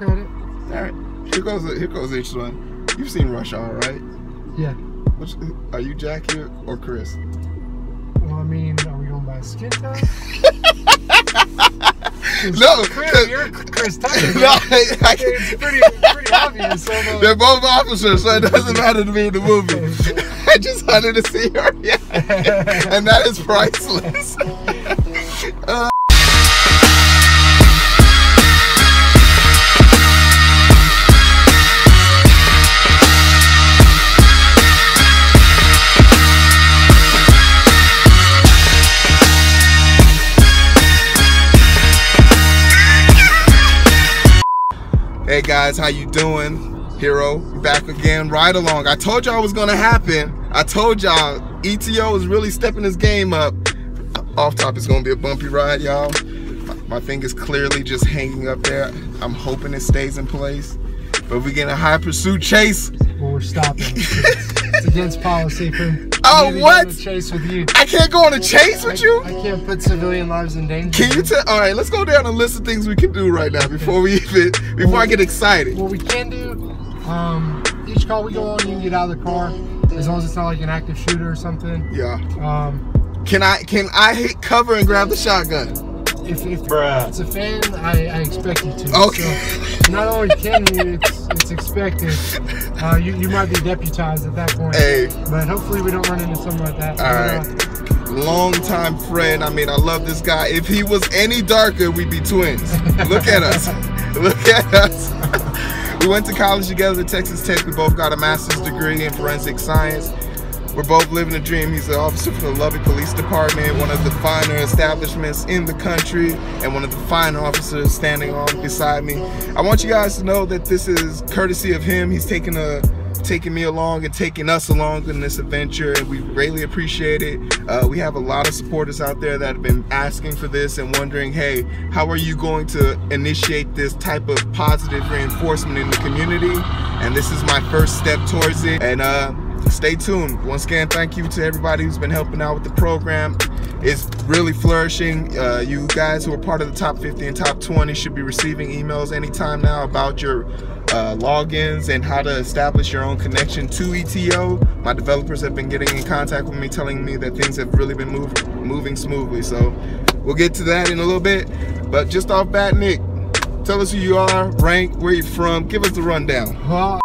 credit. All right. Here goes each one. You've seen Rush Hour, right? Yeah. Are you Jackie or Chris? Well, I mean, are we going by skin tone? No, you're Chris Tucker. No, it's pretty obvious. So they're both officers, so it doesn't matter to me in the movie. I just wanted to see her, and that is priceless. Hey guys, how you doing? HEERO, back again, ride along. I told y'all it was gonna happen. I told y'all ETO is really stepping his game up. Off top, it's gonna be a bumpy ride, y'all. My thing is clearly just hanging up there. I'm hoping it stays in place. But we get a high pursuit chase. Well, we're stopping. It's against policy for what? To chase with you. I can't go on a chase with you? I can't put civilian lives in danger. Can you tell? All right, let's go down a list of things we can do right now before I get excited. What we can do, each call we go on, you can get out of the car as long as it's not like an active shooter or something. Yeah. Can I hit cover and grab the shotgun? If it's a fan, I expect you to. Okay. So not only can you, it's expected. You might be deputized at that point. Hey. But hopefully we don't run into something like that. All right. Long-time friend. I mean, I love this guy. If he was any darker, we'd be twins. Look at us. Look at us. We went to college together at Texas Tech. We both got a master's degree in forensic science. We're both living a dream. He's an officer for the Lubbock Police Department, one of the finer establishments in the country, and one of the fine officers standing on beside me. I want you guys to know that this is courtesy of him. He's taking me along and taking us along in this adventure, and we greatly appreciate it. We have a lot of supporters out there that have been asking for this and wondering, hey, how are you going to initiate this type of positive reinforcement in the community? And this is my first step towards it. And stay tuned. Once again, thank you to everybody who's been helping out with the program. It's really flourishing. You guys who are part of the top 50 and top 20 should be receiving emails anytime now about your logins and how to establish your own connection to ETO. My developers have been getting in contact with me, telling me that things have really been moving smoothly. So we'll get to that in a little bit. But just off bat, Nick, tell us who you are, rank, where you're from. Give us the rundown. Well,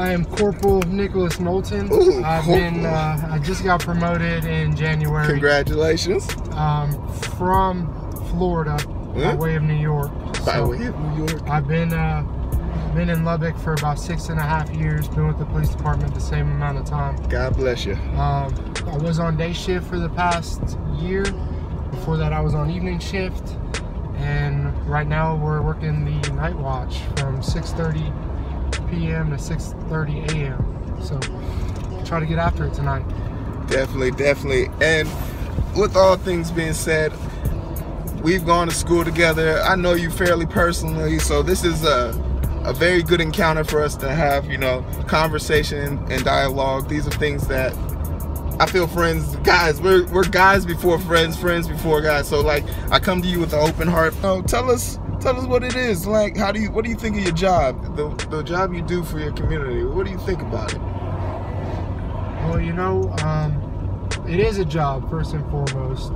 I am Corporal Nicholas Knowlton. Ooh, I just got promoted in January. Congratulations. From Florida, by way of New York. By way of New York. I've been in Lubbock for about 6.5 years. Been with the police department the same amount of time. God bless you. I was on day shift for the past year. Before that, I was on evening shift, and right now we're working the night watch from 6:30 p.m. to 6:30 a.m. So try to get after it tonight. Definitely. And with all things being said, we've gone to school together. I know you fairly personally, so this is a very good encounter for us to have, conversation and dialogue. These are things that I feel friends, guys, we're guys before friends, friends before guys. So like, I come to you with an open heart. Tell us what it is. Like, what do you think of your job? The job you do for your community. What do you think about it? Well, it is a job first and foremost.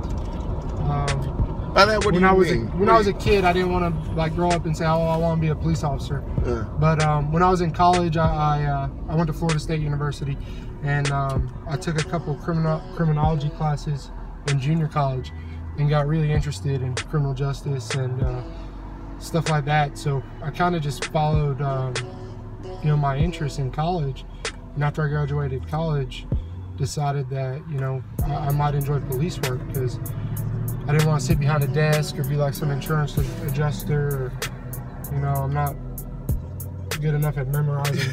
By that, what do you mean? When I was a kid, I didn't want to grow up and say, oh, I want to be a police officer. Yeah. But when I was in college, I went to Florida State University, and I took a couple criminology classes in junior college, and got really interested in criminal justice and stuff like that. So I kind of just followed, my interest in college. And after I graduated college, decided that I might enjoy police work, because I didn't want to sit behind a desk or be like some insurance adjuster, or I'm not good enough at memorizing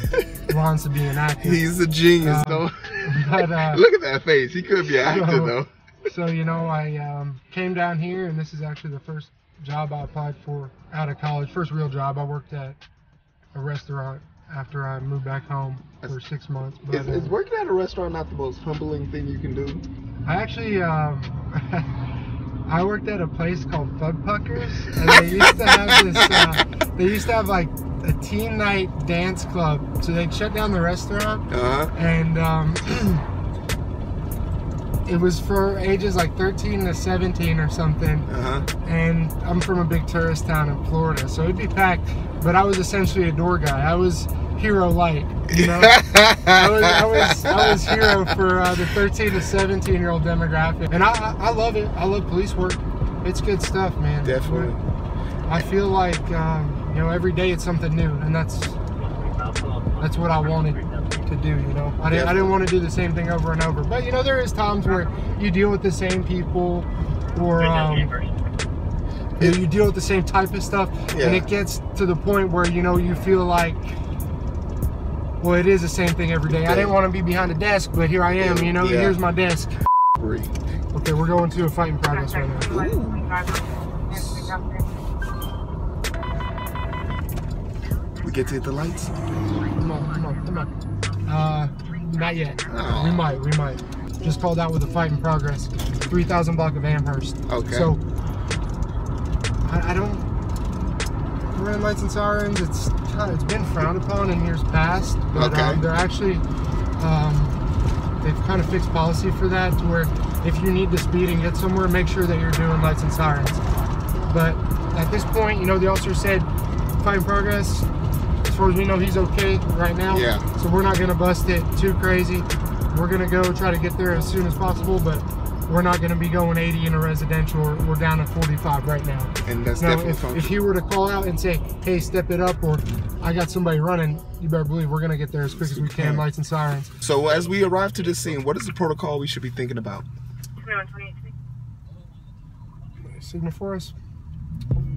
wants to be an actor. He's a genius, though. But, look at that face. He could be an actor, though. So, you know, I came down here, and this is actually the first job I applied for out of college. First real job. I worked at a restaurant after I moved back home for 6 months. But, is working at a restaurant not the most humbling thing you can do? I actually, I worked at a place called Fug Puckers, and they used to have this, they used to have like a teen night dance club. So they'd shut down the restaurant, and it was for ages like 13 to 17 or something. And I'm from a big tourist town in Florida, so it'd be packed, but I was essentially a door guy. I was HEERO light, you know. I was HEERO for the 13 to 17 year old demographic, and I love it. I love police work. It's good stuff, man. Definitely. I feel like you know, every day it's something new, and that's what I wanted to do. You know, I didn't want to do the same thing over and over. But you know, there is times where you deal with the same people, or you deal with the same type of stuff, and it gets to the point where, you know, you feel like, well, it is the same thing every day. I didn't want to be behind a desk, but here I am, you know, here's my desk. Okay, we're going to a fight in progress right now. We get to hit the lights? Come on. Not yet. We might. Just called out with a fight in progress. 3000 block of Amherst. Okay. So, I don't run lights and sirens. It's been frowned upon in years past, but they're actually they've kind of fixed policy for that, to where if you need to speed and get somewhere, make sure that you're doing lights and sirens. But at this point, you know, the officer said fight in progress. As far as we know, he's okay right now. So we're not gonna bust it too crazy. We're gonna go try to get there as soon as possible, but we're not gonna be going 80 in a residential. We're down at 45 right now. And that's now, definitely if he were to call out and say, hey, step it up, or I got somebody running, you better believe we're gonna get there as quick as we can, lights and sirens. So as we arrive to the scene, what is the protocol we should be thinking about? Signal for us.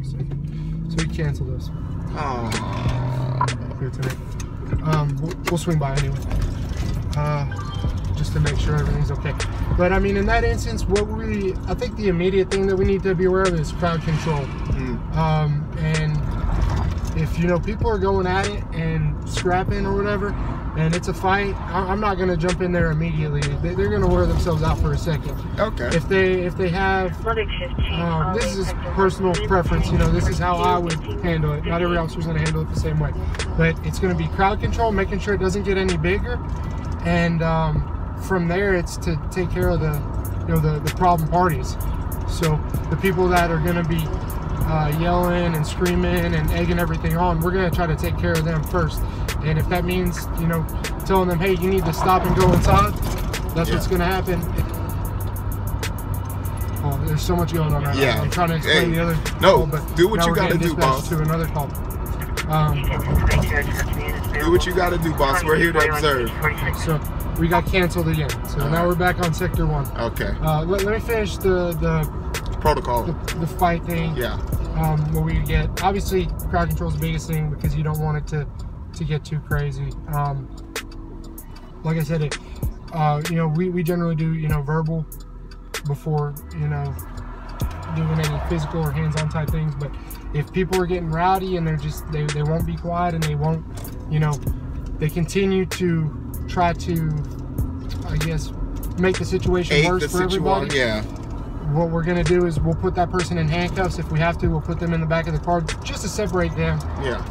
So we cancel this. Here tonight. We'll swing by anyway. Just to make sure everything's okay. But I mean, in that instance, I think the immediate thing that we need to be aware of is crowd control. And if, you know, people are going at it and scrapping or whatever, and it's a fight, I'm not going to jump in there immediately. They're going to wear themselves out for a second. If they have, this is personal preference, you know, this is how I would handle it. Not every officer's going to handle it the same way. But it's going to be crowd control, making sure it doesn't get any bigger. And from there, it's to take care of the problem parties. So the people that are going to be yelling and screaming and egging everything on, we're going to try to take care of them first. And if that means, you know, telling them, hey, you need to stop and go inside, that's what's going to happen. Oh, there's so much going on right now. I'm trying to explain the other call, but do what you got to do, boss. To another call. Do what you got to do, boss. We're here to observe. So we got canceled again. So now we're back on sector 1. Okay. Let me finish the protocol, the fight thing. What we get, obviously, crowd control is the biggest thing, because you don't want it to get too crazy. Like I said, you know, we generally do, you know, verbal before, you know, doing any physical or hands-on type things. But if people are getting rowdy and they won't be quiet, and they won't, you know, they continue to try to, I guess, make the situation worse for everybody. What we're gonna do is we'll put that person in handcuffs. If we have to, we'll put them in the back of the car just to separate them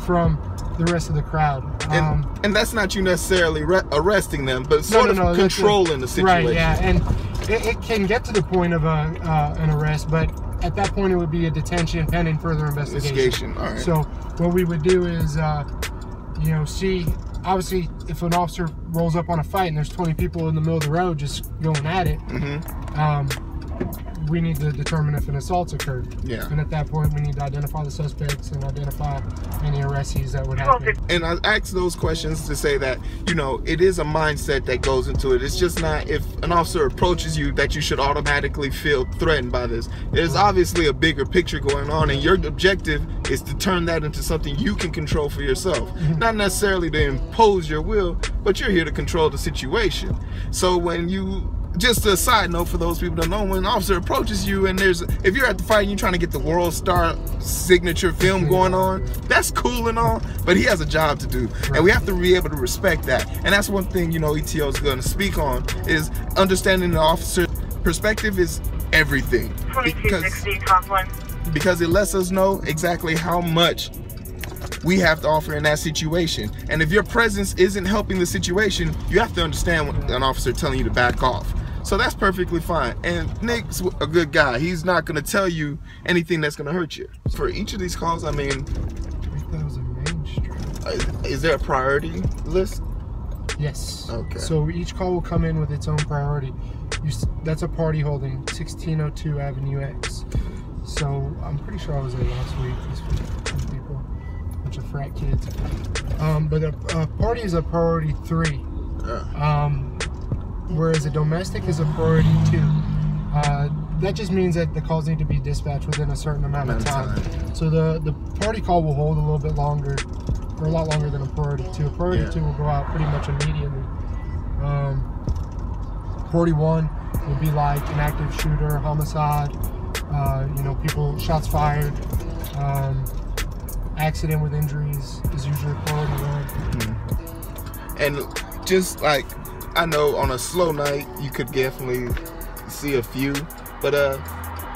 from the rest of the crowd. And that's not you necessarily arresting them, but sort of controlling the situation. Right, yeah, and it can get to the point of an arrest, but at that point it would be a detention pending further investigation. All right. So what we would do is, you know, see, obviously, if an officer rolls up on a fight and there's 20 people in the middle of the road just going at it, we need to determine if an assault's occurred. Yeah. And at that point, we need to identify the suspects and identify any arrestees that would happen. And I ask those questions to say that, you know, it is a mindset that goes into it. It's just not if an officer approaches you that you should automatically feel threatened by this. There's obviously a bigger picture going on, and your objective is to turn that into something you can control for yourself. Not necessarily to impose your will, but you're here to control the situation. So when you, just a side note for those people that know, when an officer approaches you and if you're at the fight and you're trying to get the world star signature film going on, that's cool and all, but he has a job to do, and we have to be able to respect that. And that's one thing, you know, ETO is going to speak on, is understanding the officer's perspective is everything, because it lets us know exactly how much we have to offer in that situation. And if your presence isn't helping the situation, you have to understand when an officer telling you to back off. So that's perfectly fine. And Nick's a good guy. He's not going to tell you anything that's going to hurt you. For each of these calls, I mean, 3,000 Main Street. Is there a priority list? Yes. Okay. So each call will come in with its own priority. That's a party holding 1602 Avenue X. So I'm pretty sure I was there last week. These people, bunch of frat kids. But a party is a priority 3. Whereas a domestic is a priority 2. That just means that the calls need to be dispatched within a certain amount of time. So the party call will hold a little bit longer, or a lot longer than a priority 2. A priority 2 will go out pretty much immediately. Priority 1 will be like an active shooter, homicide, you know, people, shots fired, accident with injuries is usually priority 1. And just like, I know on a slow night you could definitely see a few, but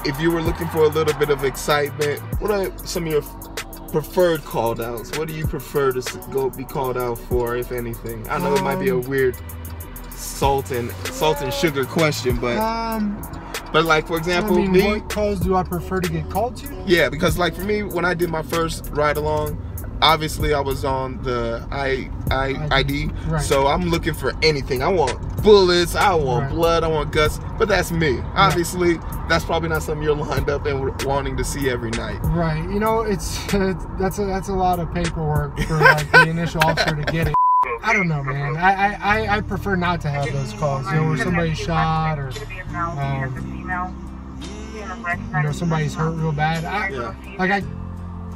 if you were looking for a little bit of excitement, what are some of your preferred called outs? What do you prefer to be called out for, if anything? I know it might be a weird salt and sugar question, but like, for example, I mean, what calls do I prefer to get called to? Yeah, because like for me, when I did my first ride along, obviously I was on the ID, right. So I'm looking for anything. I want bullets, I want blood, I want guts, but that's me. Obviously, that's probably not something you're lined up and wanting to see every night. Right. You know, that's a lot of paperwork for like the initial officer to get it. I don't know, man. I prefer not to have those calls. You know, where somebody's shot or you know, somebody's hurt real bad.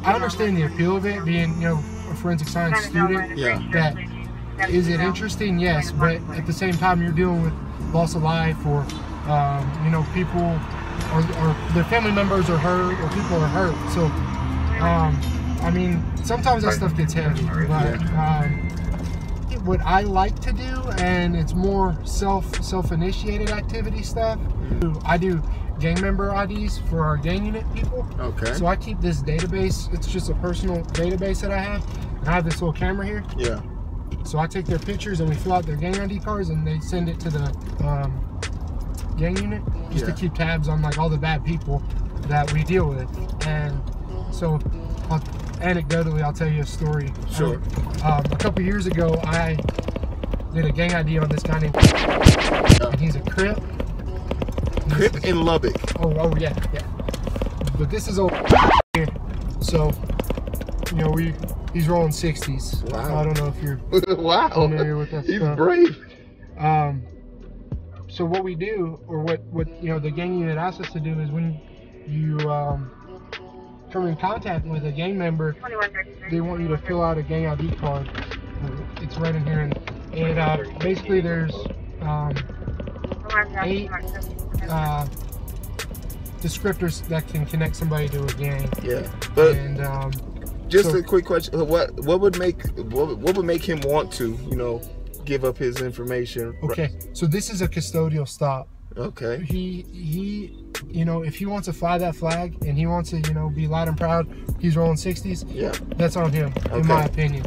I understand the appeal of it, being, you know, a forensic science student. That is it interesting? Yes, but at the same time, you're dealing with loss of life, or you know, people or their family members are hurt, or people are hurt. So, I mean, sometimes that stuff gets heavy. But what I like to do, and it's more self-initiated activity stuff. I do gang member IDs for our gang unit people. Okay. So I keep this database. It's just a personal database that I have. And I have this little camera here. Yeah. So I take their pictures and we fill out their gang ID cards, and they send it to the gang unit just to keep tabs on like all the bad people that we deal with. And so anecdotally, I'll tell you a story. Sure. A couple years ago, I did a gang ID on this guy named and he's a Crip. Crip in Lubbock. Oh yeah. But this is old here. So, you know, he's rolling 60s. Wow. So I don't know if you're familiar with that stuff. He's brave. So what we do, or what you know, the gang unit asks us to do, is when you come in contact with a gang member, they want you to fill out a gang ID card. It's right in here, and basically there's 8 descriptors that can connect somebody to a gang. Yeah, but just a quick question: what would make him want to, you know, give up his information? Okay, so this is a custodial stop. Okay. He you know, if he wants to fly that flag and he wants to, you know, be loud and proud, he's rolling 60s. Yeah. That's on him, in my opinion.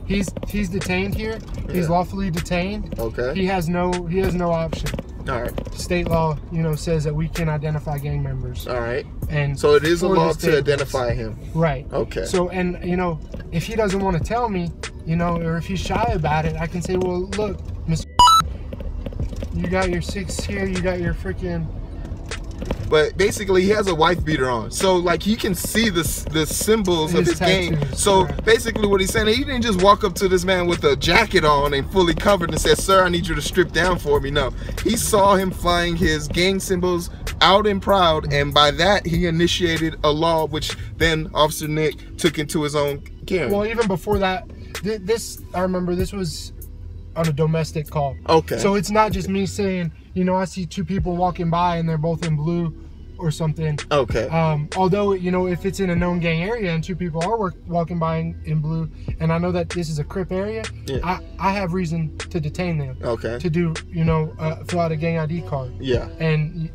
He's detained here. He's lawfully detained. Okay. He has no option. All right. State law, you know, says that we can identify gang members. All right. And so it is a law to identify him. Right. Okay. So, and you know, if he doesn't want to tell me, you know, or if he's shy about it, I can say, well, look, Mr. You got your 6 here, you got your freaking but basically he has a wife beater on. So like he can see the symbols of his gang. So basically what he's saying, he didn't just walk up to this man with a jacket on and fully covered and said, "Sir, I need you to strip down for me." No, he saw him flying his gang symbols out and proud, and by that he initiated a law, which then Officer Nick took into his own care. Well, even before that, this, I remember this was on a domestic call. Okay. So it's not just me saying, you know, I see two people walking by and they're both in blue or something. Okay. Although, you know, if it's in a known gang area and two people are walking by in blue, and I know that this is a Crip area, yeah. I have reason to detain them. Okay. To do, you know, fill out a gang ID card. Yeah. And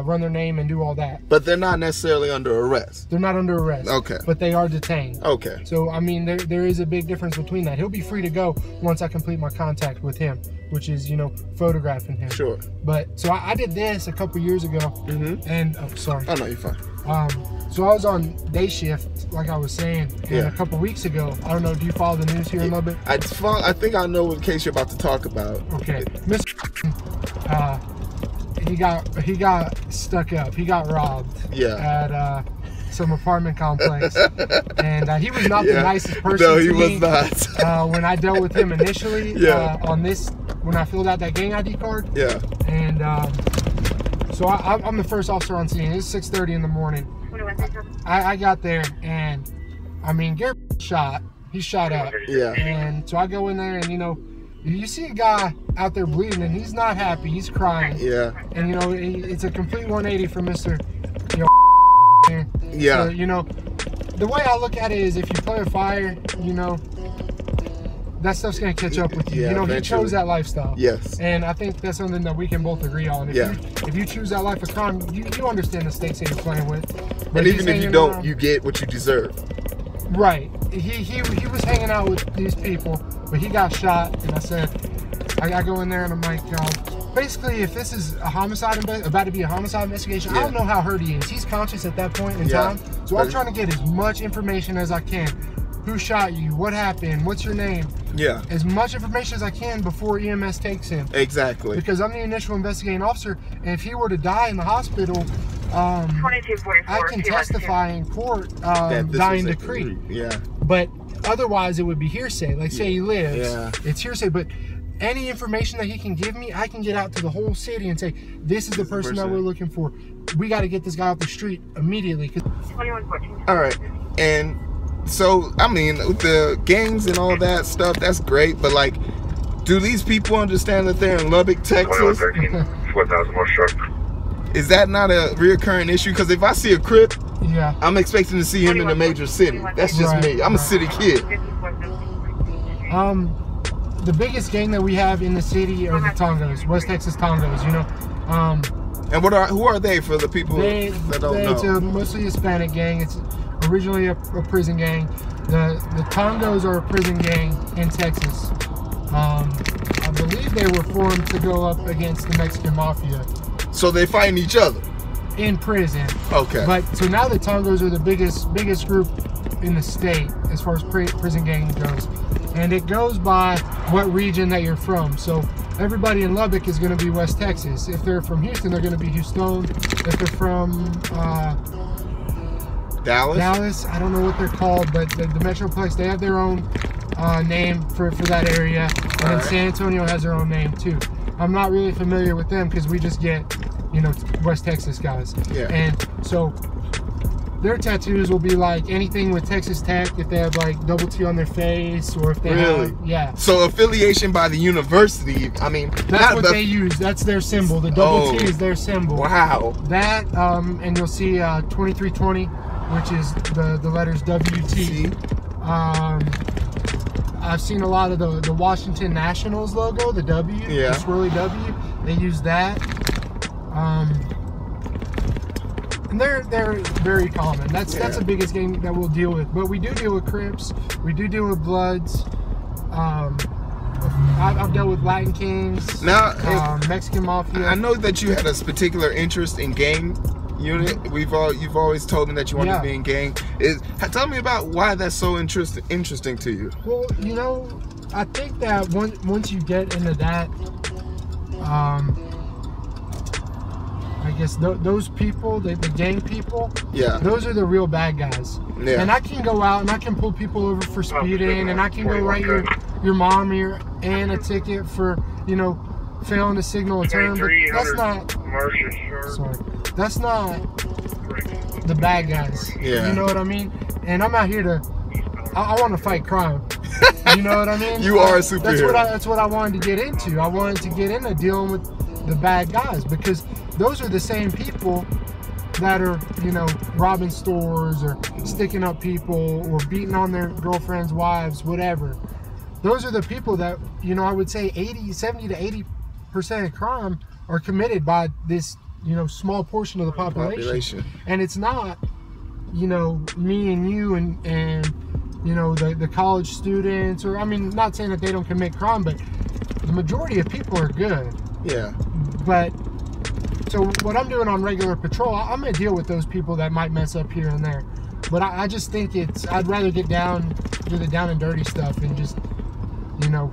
run their name and do all that. But they're not necessarily under arrest. They're not under arrest. Okay. But they are detained. Okay. So, I mean, there is a big difference between that. He'll be free to go once I complete my contact with him, which is, you know, photographing him. Sure. But, so I did this a couple years ago. Mm-hmm. And, oh, sorry. Oh, no, you're fine. So I was on day shift, like I was saying, and a couple weeks ago, I don't know, do you follow the news here in Lubbock? I think I know what case you're about to talk about. Okay. He got stuck up. He got robbed. Yeah. At some apartment complex, and he was not the nicest person. No, he to was me, not. when I dealt with him initially, on this, when I filled out that gang ID card. Yeah. And so I'm the first officer on scene. It's 6:30 in the morning. I got there, and I mean, Garrett shot. He's shot up. Yeah. And so I go in there, and you know, you see a guy out there bleeding, and he's not happy. He's crying. Yeah. And you know, it's a complete 180 from Mr. Yeah. So, you know, the way I look at it is, if you play with fire, you know, that stuff's gonna catch up with you. Yeah, you know, eventually. he chose that lifestyle. Yes. And I think that's something that we can both agree on. If you choose that life of crime, you understand the stakes that you're playing with. But and even if you don't, you get what you deserve. Right. He was hanging out with these people, but he got shot, and I said, I go in there and I'm like, basically, if this is a homicide, about to be a homicide investigation, I don't know how hurt he is. He's conscious at that point in time. So I'm trying to get as much information as I can. Who shot you? What happened? What's your name? Yeah. As much information as I can before EMS takes him. Exactly. Because I'm the initial investigating officer, and if he were to die in the hospital, I can testify in court, dying decree. Yeah. But otherwise, it would be hearsay. Like, say he lives, it's hearsay. But any information that he can give me, I can get out to the whole city and say, this is the person that we're looking for. We got to get this guy off the street immediately. 2114. All right. And so, I mean, with the gangs and all that stuff, that's great. But, like, do these people understand that they're in Lubbock, Texas? 4,000 more sharp. Is that not a reocurring issue? Because if I see a Crip, I'm expecting to see him in a major city. That's just me. I'm a city kid. The biggest gang that we have in the city are the Tongos, West Texas Tongos, you know. And who are they for the people that don't know? It's a mostly Hispanic gang. It's originally a prison gang. The Tongos are a prison gang in Texas. I believe they were formed to go up against the Mexican Mafia. So they fighting each other? In prison. Okay. But so now the Tongos are the biggest group in the state as far as prison gang goes. And it goes by what region that you're from. So everybody in Lubbock is going to be West Texas. If they're from Houston, they're going to be Houston. If they're from Dallas, I don't know what they're called, but the Metroplex, they have their own name for that area. And then San Antonio has their own name too. I'm not really familiar with them because we just get, you know, West Texas guys. Yeah. And so their tattoos will be like anything with Texas Tech, if they have like double T on their face, or if they have, So affiliation by the university, I mean, that's what they use. That's their symbol. The double T is their symbol. Wow. That, and you'll see 2320, which is the letters WT. I've seen a lot of the Washington Nationals logo, the W, the swirly W. They use that. And they're very common. That's the biggest gang that we'll deal with. But we do deal with Crips. We do deal with Bloods. I've dealt with Latin Kings. Now, Mexican Mafia. I know that you had a particular interest in gang unit. You've always told me that you wanted to be in gang. Tell me about why that's so interesting to you. Well, you know, I think that once you get into that, I guess those people, the gang people, Yeah. those are the real bad guys. Yeah. And I can go out and I can pull people over for speeding, and I can go write your mom or your aunt a ticket for, you know, failing to signal a turn, but that's not, sorry, that's not the bad guys. Yeah. You know what I mean? And I'm out here to, I want to fight crime. You know what I mean? You are a superhero. That's what I wanted to get into. I wanted to get into dealing with the bad guys, because those are the same people that are, you know, robbing stores or sticking up people or beating on their girlfriends, wives, whatever. Those are the people that, you know, I would say 70 to 80% of crime are committed by this, you know, small portion of the population. And it's not, you know, me and you and you know, the college students, or, I mean, not saying that they don't commit crime, but the majority of people are good. Yeah. But so what I'm doing on regular patrol, I'm gonna deal with those people that might mess up here and there. But I just think I'd rather get down, do the down and dirty stuff, and just, you know,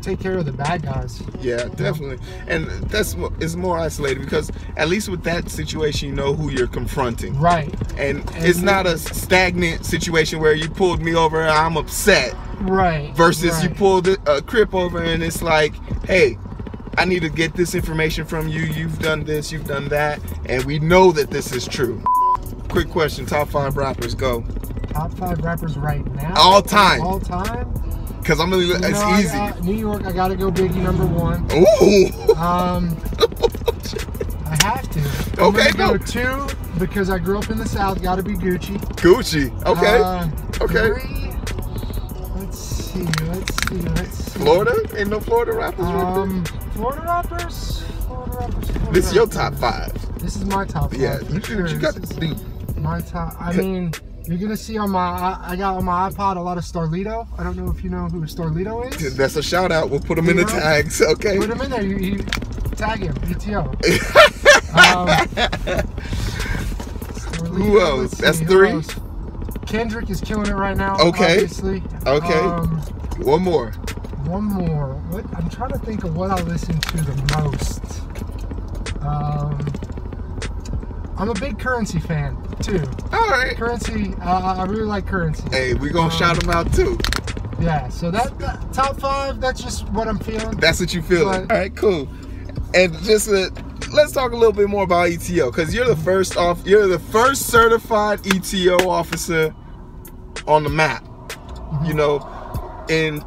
take care of the bad guys. Yeah, definitely. And it's more isolated, because at least with that situation, you know who you're confronting. Right. And it's not a stagnant situation where you pulled me over and I'm upset. Right. Versus you pulled a Crip over and it's like, hey, I need to get this information from you. You've done this, you've done that, and we know that this is true. Quick question, top 5 rappers, go. Top 5 rappers right now? All time. All time? Because I'm gonna, it's easy. New York, I gotta go Biggie #1. Ooh. I have to. Okay, I'm gonna go 2 because I grew up in the South. Gotta be Gucci. Gucci. Okay. Okay. 3. Let's see. Florida? Ain't no Florida rappers right there? Florida rappers. This is your top 5. This is my top 5. Yeah, Sure. you got this deep. My top. I mean, you're gonna see on I got on my iPod a lot of Starlito. I don't know if you know who Starlito is. That's a shout out. We'll put them in the tags. Okay. Put them in there. You tag him. ETO. Who else? That's 3. Kendrick is killing it right now. Okay. Obviously. Okay. One more. What? I'm trying to think of what I listen to the most. I'm a big Currency fan too. All right. Currency. I really like Currency. Hey, we gonna shout them out too. Yeah. So that top 5. That's just what I'm feeling. That's what you feeling. All right. Cool. And just let's talk a little bit more about ETO, because you're the first certified ETO officer on the map. Mm-hmm. You know, in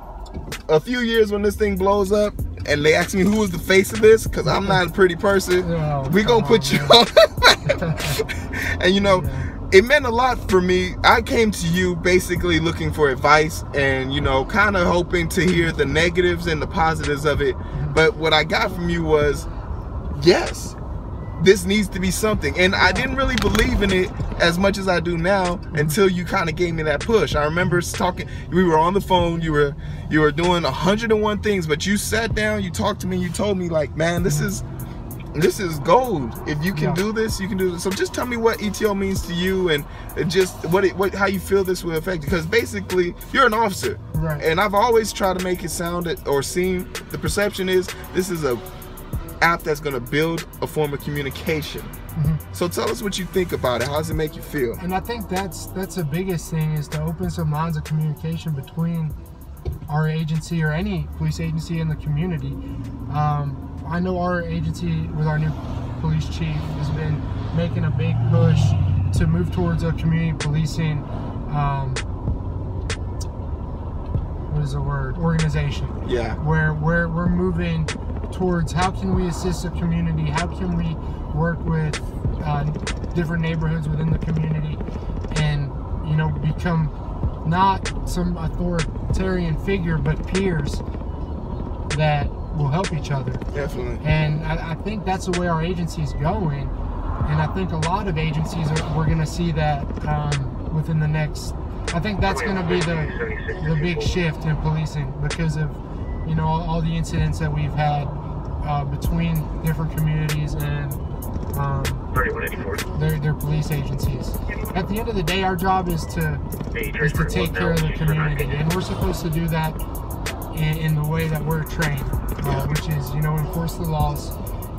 a few years when this thing blows up and they ask me who was the face of this, because I'm not a pretty person, we gonna put you on the map. And you know, it meant a lot for me. I came to you basically looking for advice and, you know, kind of hoping to hear the negatives and the positives of it. But what I got from you was, yes, this needs to be something. And I didn't really believe in it as much as I do now until you kind of gave me that push. I remember talking, we were on the phone, you were doing 101 things, but you sat down, you talked to me, you told me, like, man, this is gold. If you can do this, you can do this. So just tell me what ETO means to you, and just how you feel this will affect you. Because basically, you're an officer. Right. And I've always tried to make it sound or seem, the perception is this is a app that's going to build a form of communication. Mm-hmm. So tell us what you think about it. How does it make you feel? And I think that's the biggest thing, is to open some lines of communication between our agency or any police agency in the community. I know our agency with our new police chief has been making a big push to move towards a community policing organization. Yeah. Where we're moving towards how can we assist the community, how can we work with different neighborhoods within the community, and, you know, become not some authoritarian figure, but peers that will help each other. Definitely. And I think that's the way our agency is going, and I think a lot of agencies we're going to see that within the next. I think that's going to be the big shift in policing, because of, you know, all the incidents that we've had between different communities and their police agencies. At the end of the day, our job is to take care of the community, and we're supposed to do that in the way that we're trained, which is, you know, enforce the laws,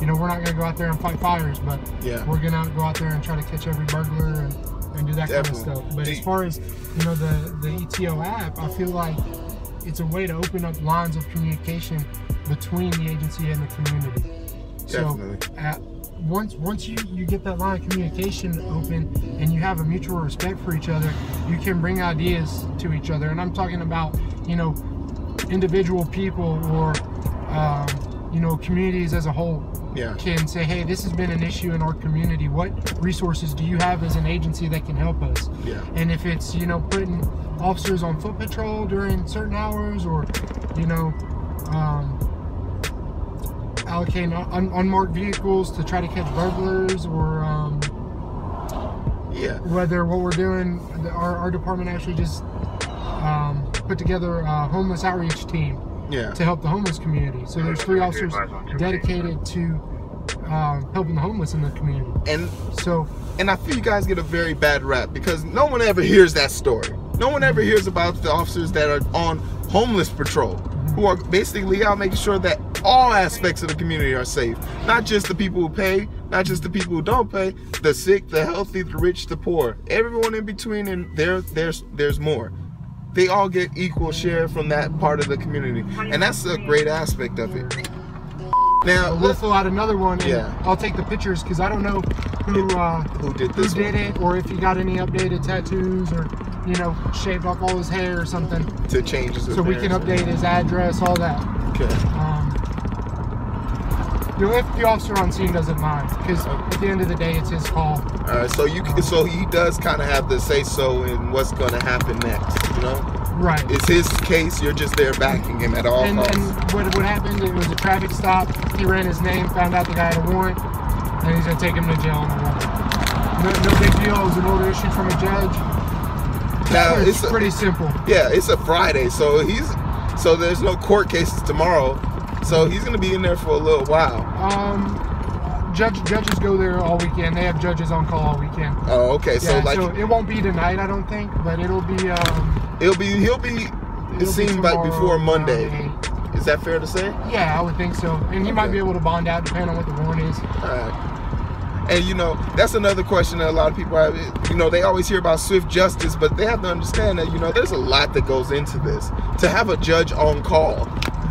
you know, we're not gonna go out there and fight fires, but we're gonna go out there and try to catch every burglar and do that kind of stuff. But as far as, you know, the ETO app, I feel like it's a way to open up lines of communication between the agency and the community. Definitely. So once you get that line of communication open and you have a mutual respect for each other, you can bring ideas to each other. And I'm talking about, you know, individual people or you know, communities as a whole can say, hey, this has been an issue in our community. What resources do you have as an agency that can help us? And if it's, you know, putting officers on foot patrol during certain hours, or, you know, allocating unmarked vehicles to try to catch burglars, or whether what we're doing, our department actually just put together a homeless outreach team to help the homeless community. So there's 3 officers dedicated to helping the homeless in the community. And I feel you guys get a very bad rap because no one ever hears that story. No one ever hears about the officers that are on homeless patrol, who are basically out making sure that all aspects of the community are safe. Not just the people who pay, not just the people who don't pay, the sick, the healthy, the rich, the poor, everyone in between, and there's more. They all get equal share from that part of the community, and that's a great aspect of it. Now we'll fill out another one, and I'll take the pictures because I don't know who did it, or if he got any updated tattoos, or, you know, shaved off all his hair or something to change his so we can update his address, all that. You know, if the officer on scene doesn't mind, because at the end of the day, it's his call. All right, so so he does kind of have to say so in what's going to happen next, you know? Right. It's his case. You're just there backing him at all costs. And what happened? It was a traffic stop. He ran his name, found out the guy had a warrant, and he's gonna take him to jail on the warrant. No big deal. It was an order issued from a judge. Now it's pretty simple. Yeah, it's a Friday, so there's no court cases tomorrow. So he's gonna be in there for a little while. Judges go there all weekend. They have judges on call all weekend. Oh, okay. So so it won't be tonight, I don't think, but it'll be. He'll be. It seems like before Monday. Is that fair to say? Yeah, I would think so. And he might be able to bond out depending on what the warrant is. All right. And you know, that's another question that a lot of people have. You know, they always hear about swift justice, but they have to understand that, you know, there's a lot that goes into this. To have a judge on call.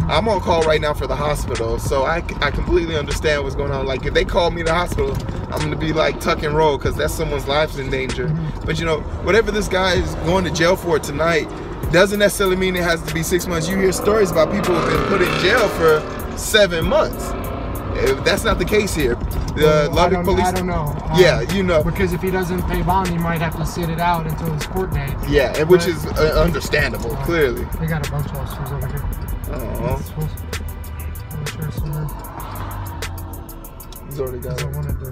I'm on call right now for the hospital, so I completely understand what's going on. Like, if they call me to the hospital, I'm going to be like tuck and roll because that's someone's life's in danger. But, you know, whatever this guy is going to jail for tonight doesn't necessarily mean it has to be 6 months. You hear stories about people who've been put in jail for 7 months. That's not the case here. The Lubbock police. I don't know. Yeah, you know. Because if he doesn't pay bond, he might have to sit it out until his court date. Yeah, and which is understandable, clearly. They got a bunch of officers over here. He's already got it. I wanted to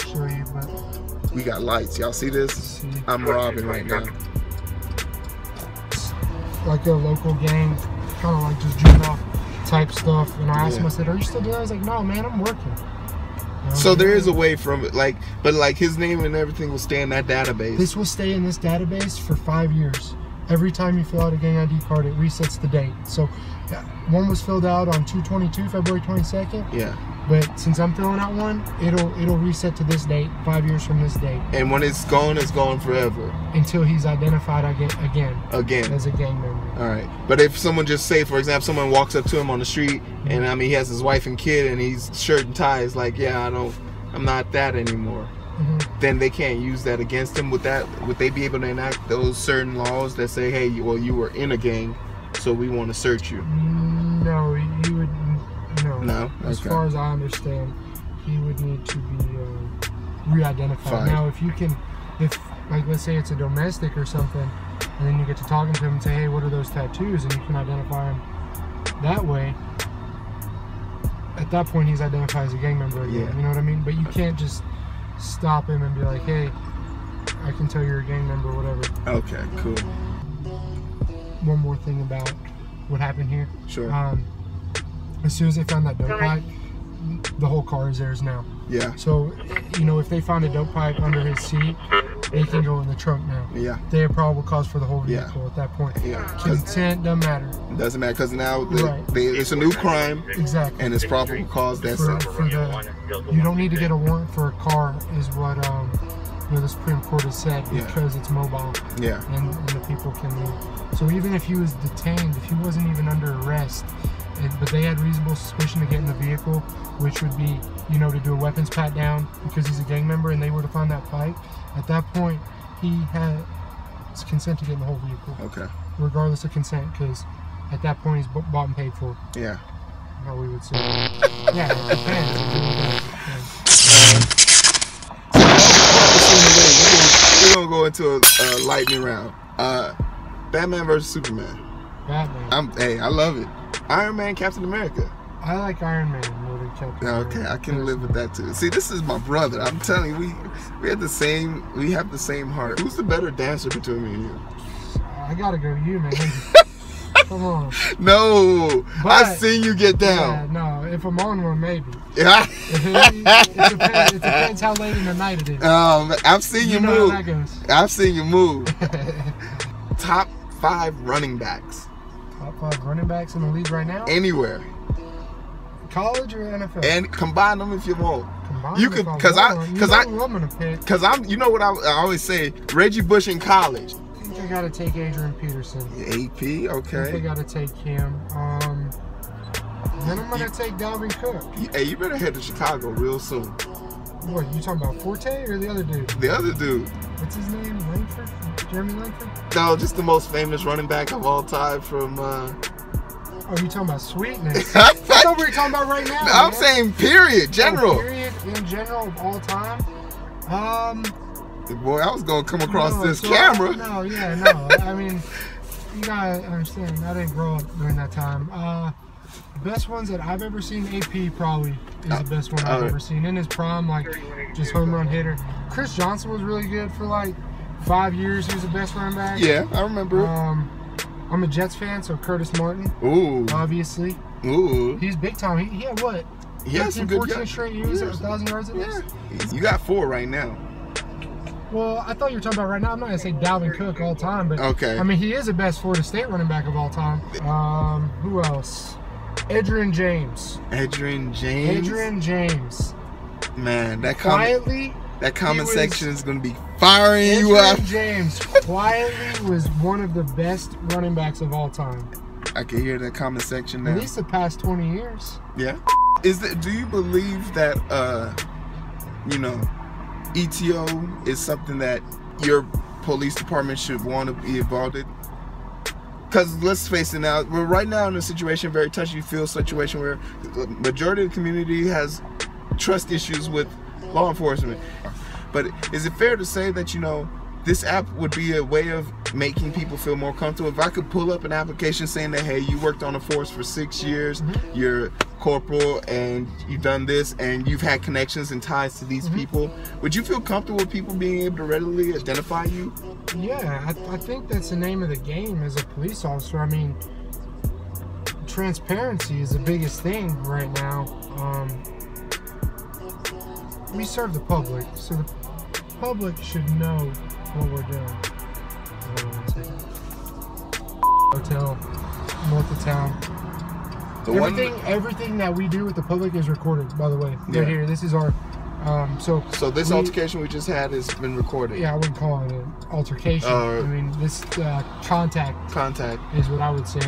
show you, but we got lights. Y'all see this? I'm robbing right now. Like a local gang, kind of like just juvenile type stuff. And I asked him, I said, "Are you still doing?" I was like, "No, man, I'm working." You know, so there is a way from it, like, but like his name and everything will stay in that database. This will stay in this database for 5 years. Every time you fill out a gang ID card, it resets the date. So one was filled out on 2/22, February 22nd. Yeah. But since I'm filling out one, it'll reset to this date, 5 years from this date. And when it's gone forever. Until he's identified again. As a gang member. All right. But if someone just say, for example, someone walks up to him on the street, and I mean he has his wife and kid, and he's shirt and tie, is like, yeah, I'm not that anymore. Then they can't use that against him. Would they be able to enact those certain laws that say, hey, well, you were in a gang, so we want to search you? No, you would. No. As far as I understand, he would need to be re-identified. Now, if like, let's say it's a domestic or something, and then you get to talking to him and say, hey, what are those tattoos? And you can identify him that way. At that point, he's identified as a gang member again. You know what I mean? But you can't just stop him and be like, hey, I can tell you're a gang member or whatever. Okay, cool. One more thing about what happened here. Sure. As soon as they found that dope pipe, the whole car is theirs now. Yeah. So, you know, if they found a dope pipe under his seat, It can go in the trunk now. Yeah. They have probable cause for the whole vehicle at that point. Yeah. Consent doesn't matter. It doesn't matter because now Right. it's a new crime. Exactly. And it's probable cause. That's for it. you don't need to get a warrant for a car, is what the Supreme Court has said, because it's mobile. Yeah. And the people can move. So even if he was detained, if he wasn't even under arrest, but they had reasonable suspicion to get in the vehicle, which would be, to do a weapons pat down because he's a gang member, and they were to find that pipe. At that point, he had consent to get in the whole vehicle. Okay. Regardless of consent, because at that point he's bought and paid for. Yeah. How we would say. Yeah, it depends. We're gonna go into a lightning round. Batman versus Superman. Batman. I love it. Iron Man, Captain America. I like Iron Man more than Captain America. Okay, I can live with that too. See, this is my brother. I'm telling you, we have the same heart. Who's the better dancer between me and you? I gotta go to you, man. Come on. No, I've seen you get down. Yeah, no, if I'm on one, maybe. Yeah. It depends how late in the night it is. I've seen you move. How that goes. I've seen you move. Top 5 running backs. Top 5 running backs in the league right now? Anywhere. College or NFL? And combine them if you want. Combine you could, because I'm gonna pick. Because you know what I always say, Reggie Bush in college. I think I gotta take Adrian Peterson. AP, okay. I think I gotta take him. Then I'm gonna take Dalvin Cook. Hey, you better head to Chicago real soon. What, you talking about Forte or the other dude? The other dude. What's his name? Langford? Jeremy Langford? No, just the most famous running back of all time from Oh, you talking about sweetness? That's what we're talking about right now. I'm saying period, general. Period in general of all time. Boy, I was gonna come across this camera. No. I mean, you gotta understand, I didn't grow up during that time. The best ones that I've ever seen, AP probably is the best one I've ever seen. In his prime, like, just home run hitter. Chris Johnson was really good for like 5 years. He was the best running back. Yeah, I remember. I'm a Jets fan, so Curtis Martin. Ooh. Obviously. Ooh. He's big time. He had what? He had some good 14 straight years, 1,000 yards at least? You got 4 right now. Well, I thought you were talking about right now. I'm not going to say Dalvin Cook all time, but okay. I mean, he is the best Florida State running back of all time. Who else? Adrian James. Adrian James? Man, that comment section is going to be firing you up. Adrian James quietly was one of the best running backs of all time. I can hear that comment section now. At least the past 20 years. Yeah. Do you believe that, ETO is something that your police department should want to be involved in? Because let's face it now, we're right now in a situation, very touchy-feel situation, where the majority of the community has trust issues with law enforcement. But is it fair to say that, this app would be a way of making people feel more comfortable? If I could pull up an application saying that, hey, you worked on a force for 6 years, you're corporal, and you've done this, and you've had connections and ties to these people, would you feel comfortable with people being able to readily identify you? Yeah, I think that's the name of the game as a police officer. I mean, transparency is the biggest thing right now. We serve the public, so the public should know what we're doing. Hotel, north of town. Everything that we do with the public is recorded, by the way. Right here. This is our so this altercation we just had has been recorded. Yeah, I wouldn't call it an altercation. I mean, this contact is what I would say.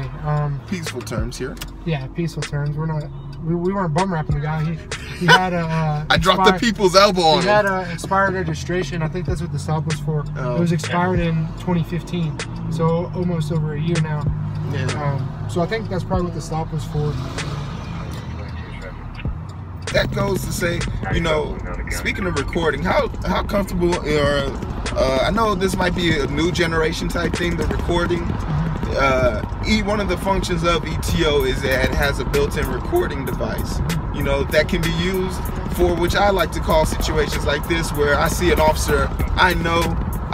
Peaceful terms here. Yeah, peaceful terms. We weren't bum rapping the guy. He had a I dropped the people's elbow on him. He had a expired registration. I think that's what the stop was for. It was expired in 2015, so almost over a year now. Yeah. So I think that's probably what the stop was for. That goes to say, speaking of recording, how comfortable I know this might be a new generation type thing, the recording. One of the functions of ETO is that it has a built-in recording device, that can be used for, which I like to call situations like this, where I see an officer,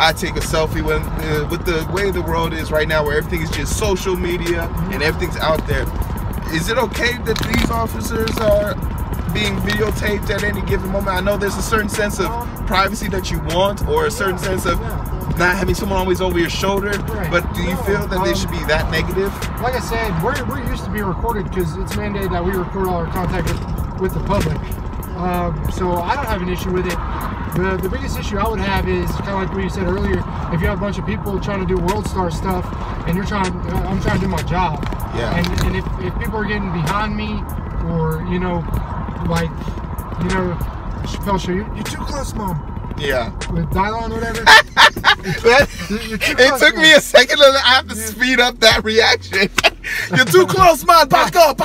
I take a selfie with the way the world is right now, where everything is just social media and everything's out there. Is it okay that these officers are being videotaped at any given moment? I know there's a certain sense of privacy that you want, or a certain sense of not having someone always over your shoulder, but do you feel that they should be that negative? Like I said, we're used to being recorded because it's mandated that we record all our contact with the public. So I don't have an issue with it. The biggest issue I would have is kind of like what you said earlier. If you have a bunch of people trying to do world star stuff, and I'm trying to do my job. Yeah. And if people are getting behind me, or like Chappelle show, you're too close, Mom. Yeah. With Dylon or whatever. It took me a second. I have to speed up that reaction. You're too close, man. Back up.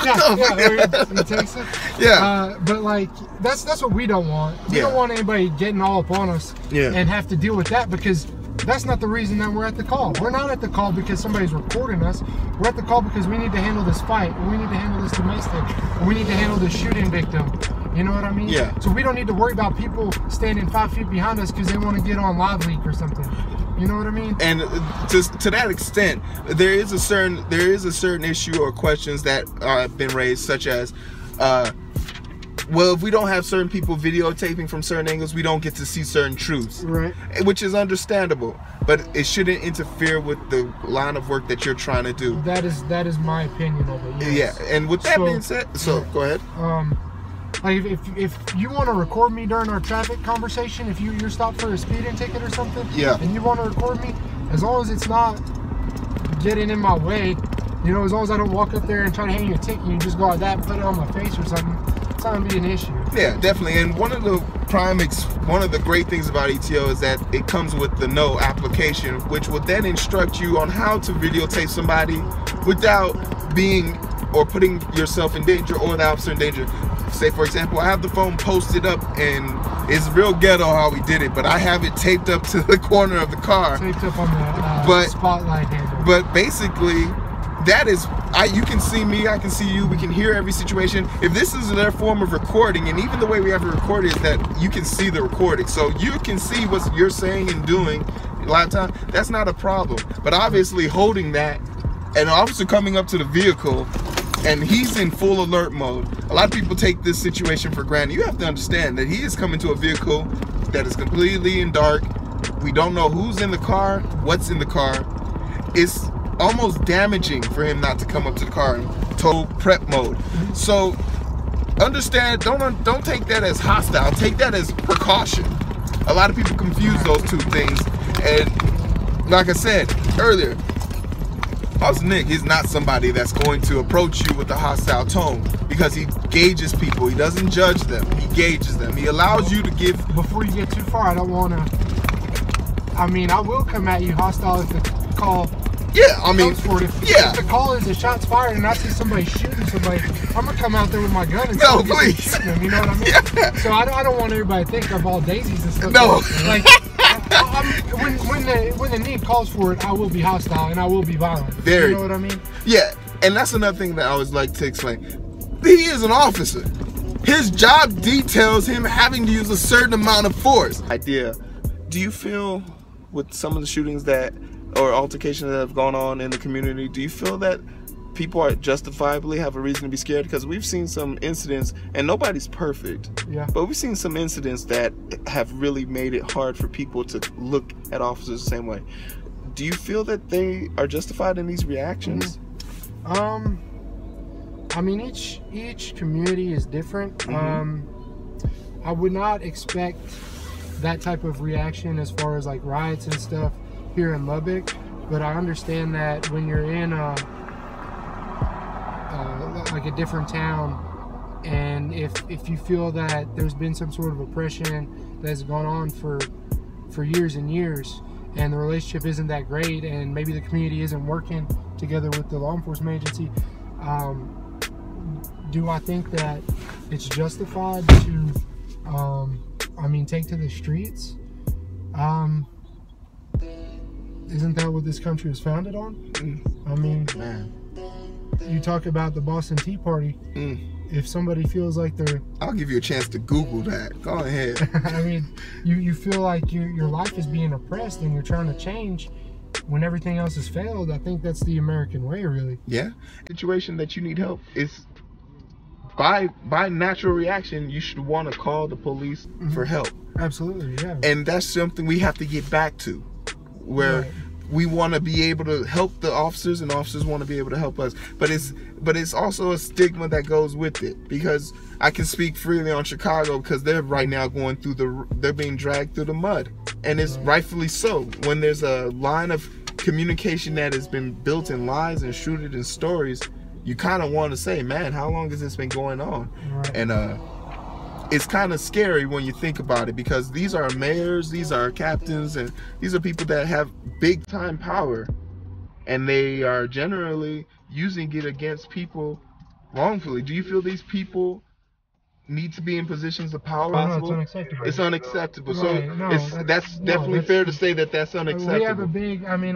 Yeah. But like that's what we don't want. We don't want anybody getting all up on us and have to deal with that, because that's not the reason that we're at the call. We're not at the call because somebody's recording us. We're at the call because we need to handle this fight, or we need to handle this domestic, or we need to handle this shooting victim. You know what I mean? Yeah. So we don't need to worry about people standing 5 feet behind us because they want to get on Live Leak or something. You know what I mean? And to that extent, there is a certain issue or questions that have been raised, such as, well, if we don't have certain people videotaping from certain angles, we don't get to see certain truths. Right. Which is understandable, but it shouldn't interfere with the line of work that you're trying to do. That is my opinion of it. Yes. Yeah. And with that being said, go ahead. Like if you want to record me during our traffic conversation, if you're stopped for a speeding ticket or something, and you want to record me, as long as it's not getting in my way, as long as I don't walk up there and try to hand you a ticket and you just go like that and put it on my face or something, it's not gonna be an issue. Yeah, definitely. And one of the great things about ETO is that it comes with the No application, which will then instruct you on how to videotape somebody without being or putting yourself in danger or the officer in danger. Say, for example, I have the phone posted up, and it's real ghetto how we did it, but I have it taped up to the corner of the car. Taped up on the spotlight handle. But basically, that is, you can see me, I can see you, we can hear every situation. If this is their form of recording, and even the way we have it recorded is that you can see the recording, so you can see what you're saying and doing a lot of time, that's not a problem. But obviously holding that, and an officer coming up to the vehicle, and he's in full alert mode. A lot of people take this situation for granted. You have to understand that he is coming to a vehicle that is completely in dark. We don't know who's in the car, what's in the car. It's almost damaging for him not to come up to the car in total prep mode. So understand, don't take that as hostile. Take that as precaution. A lot of people confuse those two things. And like I said earlier, Officer Nick is not somebody that's going to approach you with a hostile tone, because he gauges people. He doesn't judge them. He gauges them. He allows you to give. Before you get too far, I don't want to. I mean, I will come at you hostile if the call. Yeah, I mean, if the call is a shots fired and I see somebody shooting somebody, I'm gonna come out there with my gun and start shooting them. You know what I mean? Yeah. So I don't want everybody to think I'm all daisies and stuff. No. Like when the need calls for it, I will be hostile and I will be violent. You know what I mean? Yeah, and that's another thing that I always like to explain. He is an officer. His job details him having to use a certain amount of force. Do you feel with some of the shootings or altercations that have gone on in the community, do you feel that people are justifiably have a reason to be scared? Because we've seen some incidents, and nobody's perfect, but we've seen some incidents that have really made it hard for people to look at officers the same way. Do you feel that they are justified in these reactions? I mean, each community is different. I would not expect that type of reaction as far as like riots and stuff here in Lubbock, but I understand that when you're in like a different town, and if you feel that there's been some sort of oppression that's gone on for years and years, and the relationship isn't that great, and maybe the community isn't working together with the law enforcement agency, do I think that it's justified to I mean, take to the streets? Isn't that what this country was founded on? I mean, you talk about the Boston Tea Party. If somebody feels like they're... I'll give you a chance to Google that. Go ahead. I mean, you feel like your life is being oppressed and you're trying to change when everything else has failed. I think that's the American way, really. Yeah. Situation that you need help is by natural reaction, you should want to call the police for help. Absolutely, yeah. And that's something we have to get back to, where Right. we want to be able to help the officers, and officers want to be able to help us. But it's also a stigma that goes with it, because I can speak freely on Chicago because they're right now going through they're being dragged through the mud, and it's rightfully so. When there's a line of communication that has been built in lies and shooted in stories, you kind of want to say, man, how long has this been going on? Right. And it's kind of scary when you think about it, because these are mayors, these are captains, and these are people that have big time power, and they are generally using it against people wrongfully. Do you feel these people need to be in positions of power? Oh, no, it's unacceptable. It's unacceptable. Right, So no, that's definitely fair to say that that's unacceptable. We have a big, I mean,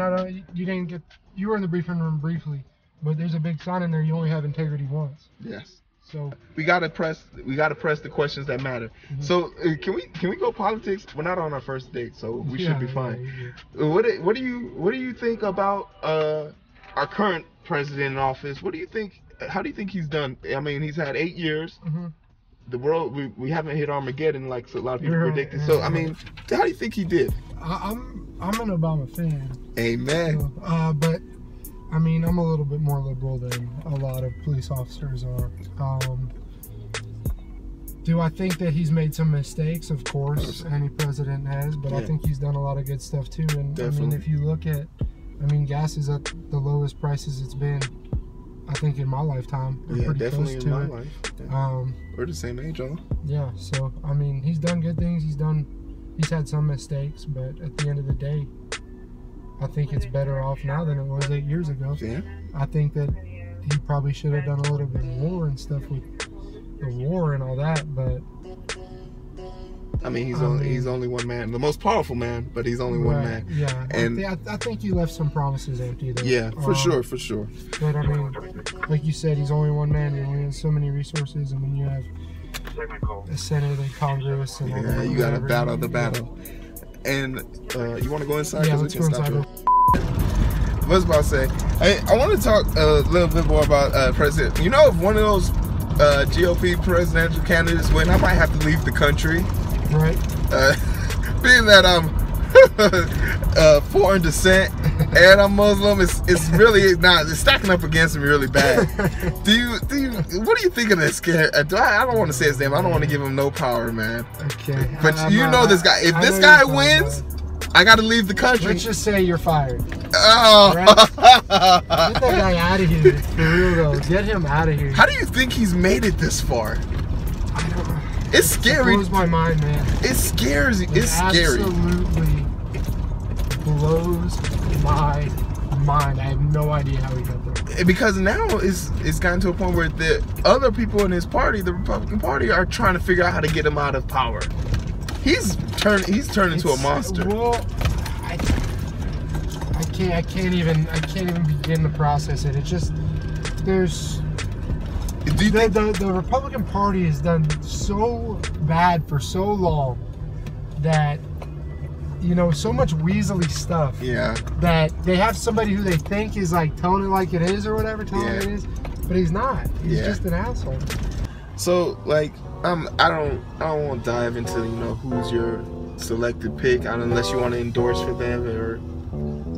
you were in the briefing room briefly, but there's a big sign in there, you only have integrity once. Yes. So we gotta press the questions that matter. So can we go politics? We're not on our first date, so we should be fine. What do you think about our current president in office? What do you think? How do you think he's done? I mean, he's had 8 years. The world, we haven't hit Armageddon like a lot of people predicted. So I mean, how do you think he did? I'm an Obama fan. Amen. So, but I mean, I'm a little bit more liberal than a lot of police officers are. Do I think that he's made some mistakes? Of course, any president has, but I think he's done a lot of good stuff too. And Definitely. I mean, if you look at, gas is at the lowest prices it's been, I think, in my lifetime. We're pretty definitely close in to my it. life. Yeah. We're the same age, huh? Yeah, so I mean, he's done good things. He's had some mistakes, but at the end of the day, I think it's better off now than it was 8 years ago. Yeah. I think that he probably should have done a little bit more and stuff with the war and all that, but I mean, he's only one man, the most powerful man, but he's only one man. Yeah, and I think he left some promises empty there. Yeah, for sure. But I mean, like you said, he's only one man. He only has so many resources, and when you have a Senate and Congress and all that, you got to battle the battle. And you want to go inside? Yeah, let's go inside. What was I about to say? I want to talk a little bit more about President. You know, if one of those GOP presidential candidates win, I might have to leave the country. Right. Being that I'm foreign descent and I'm Muslim, it's really not. It's stacking up against me really bad. What do you think of this guy? I don't want to say his name. I don't want to give him no power, man. Okay. But this guy. If this guy wins, I got to leave the country. Let's just say you're fired. Oh. Right? Get that guy out of here. For real though. Get him out of here. How do you think he's made it this far? I don't know. It's scary. It blows my mind, man. It scares you. It's scary. Absolutely blows my mind. I have no idea how he got there. Because now it's gotten to a point where the other people in his party, the Republican Party, are trying to figure out how to get him out of power. He's turned into a monster. Well, I can't even begin to process it. It's just there's. The Republican Party has done so bad for so long that, so much weaselly stuff. Yeah. That they have somebody who they think is like telling it like it is or whatever, telling it is, but he's not. He's just an asshole. So like, I don't want to dive into who's your selected pick, unless you want to endorse for them or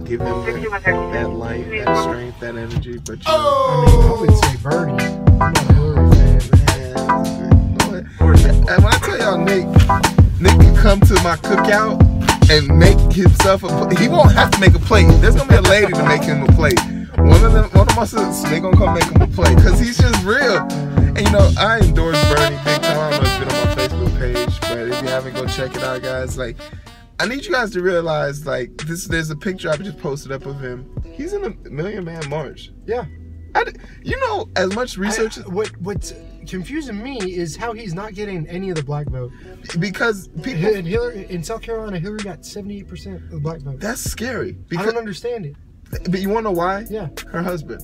give them that light, that strength, that energy. But I would say Bernie. I'm not a Hillary fan. And when I tell y'all, Nick can come to my cookout and make himself he won't have to make a plate. There's gonna be a lady to make him a plate. One of my sisters, they gonna come make him a plate because he's just real. And I endorse Bernie big time. I don't know if it's been on my Facebook page, but if you haven't, go check it out, guys. Like, I need you guys to realize, like, there's a picture I just posted up of him. He's in a Million Man March. Yeah. As much research. What's confusing me is how he's not getting any of the black vote. Because people in South Carolina, Hillary got 78% of the black vote. That's scary. I don't understand it. But you want to know why? Yeah. Her husband.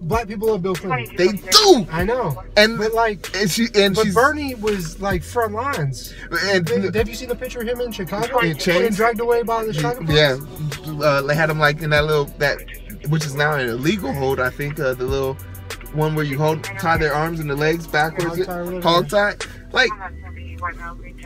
Black people love Bill Clinton. They do. I know. But Bernie was like front lines. And have you seen the picture of him in Chicago? Getting dragged away by the Chicago police? Yeah. They had him like in that which is now an illegal hold, I think. The little one where you tie their arms and the legs backwards, hog tie. Like,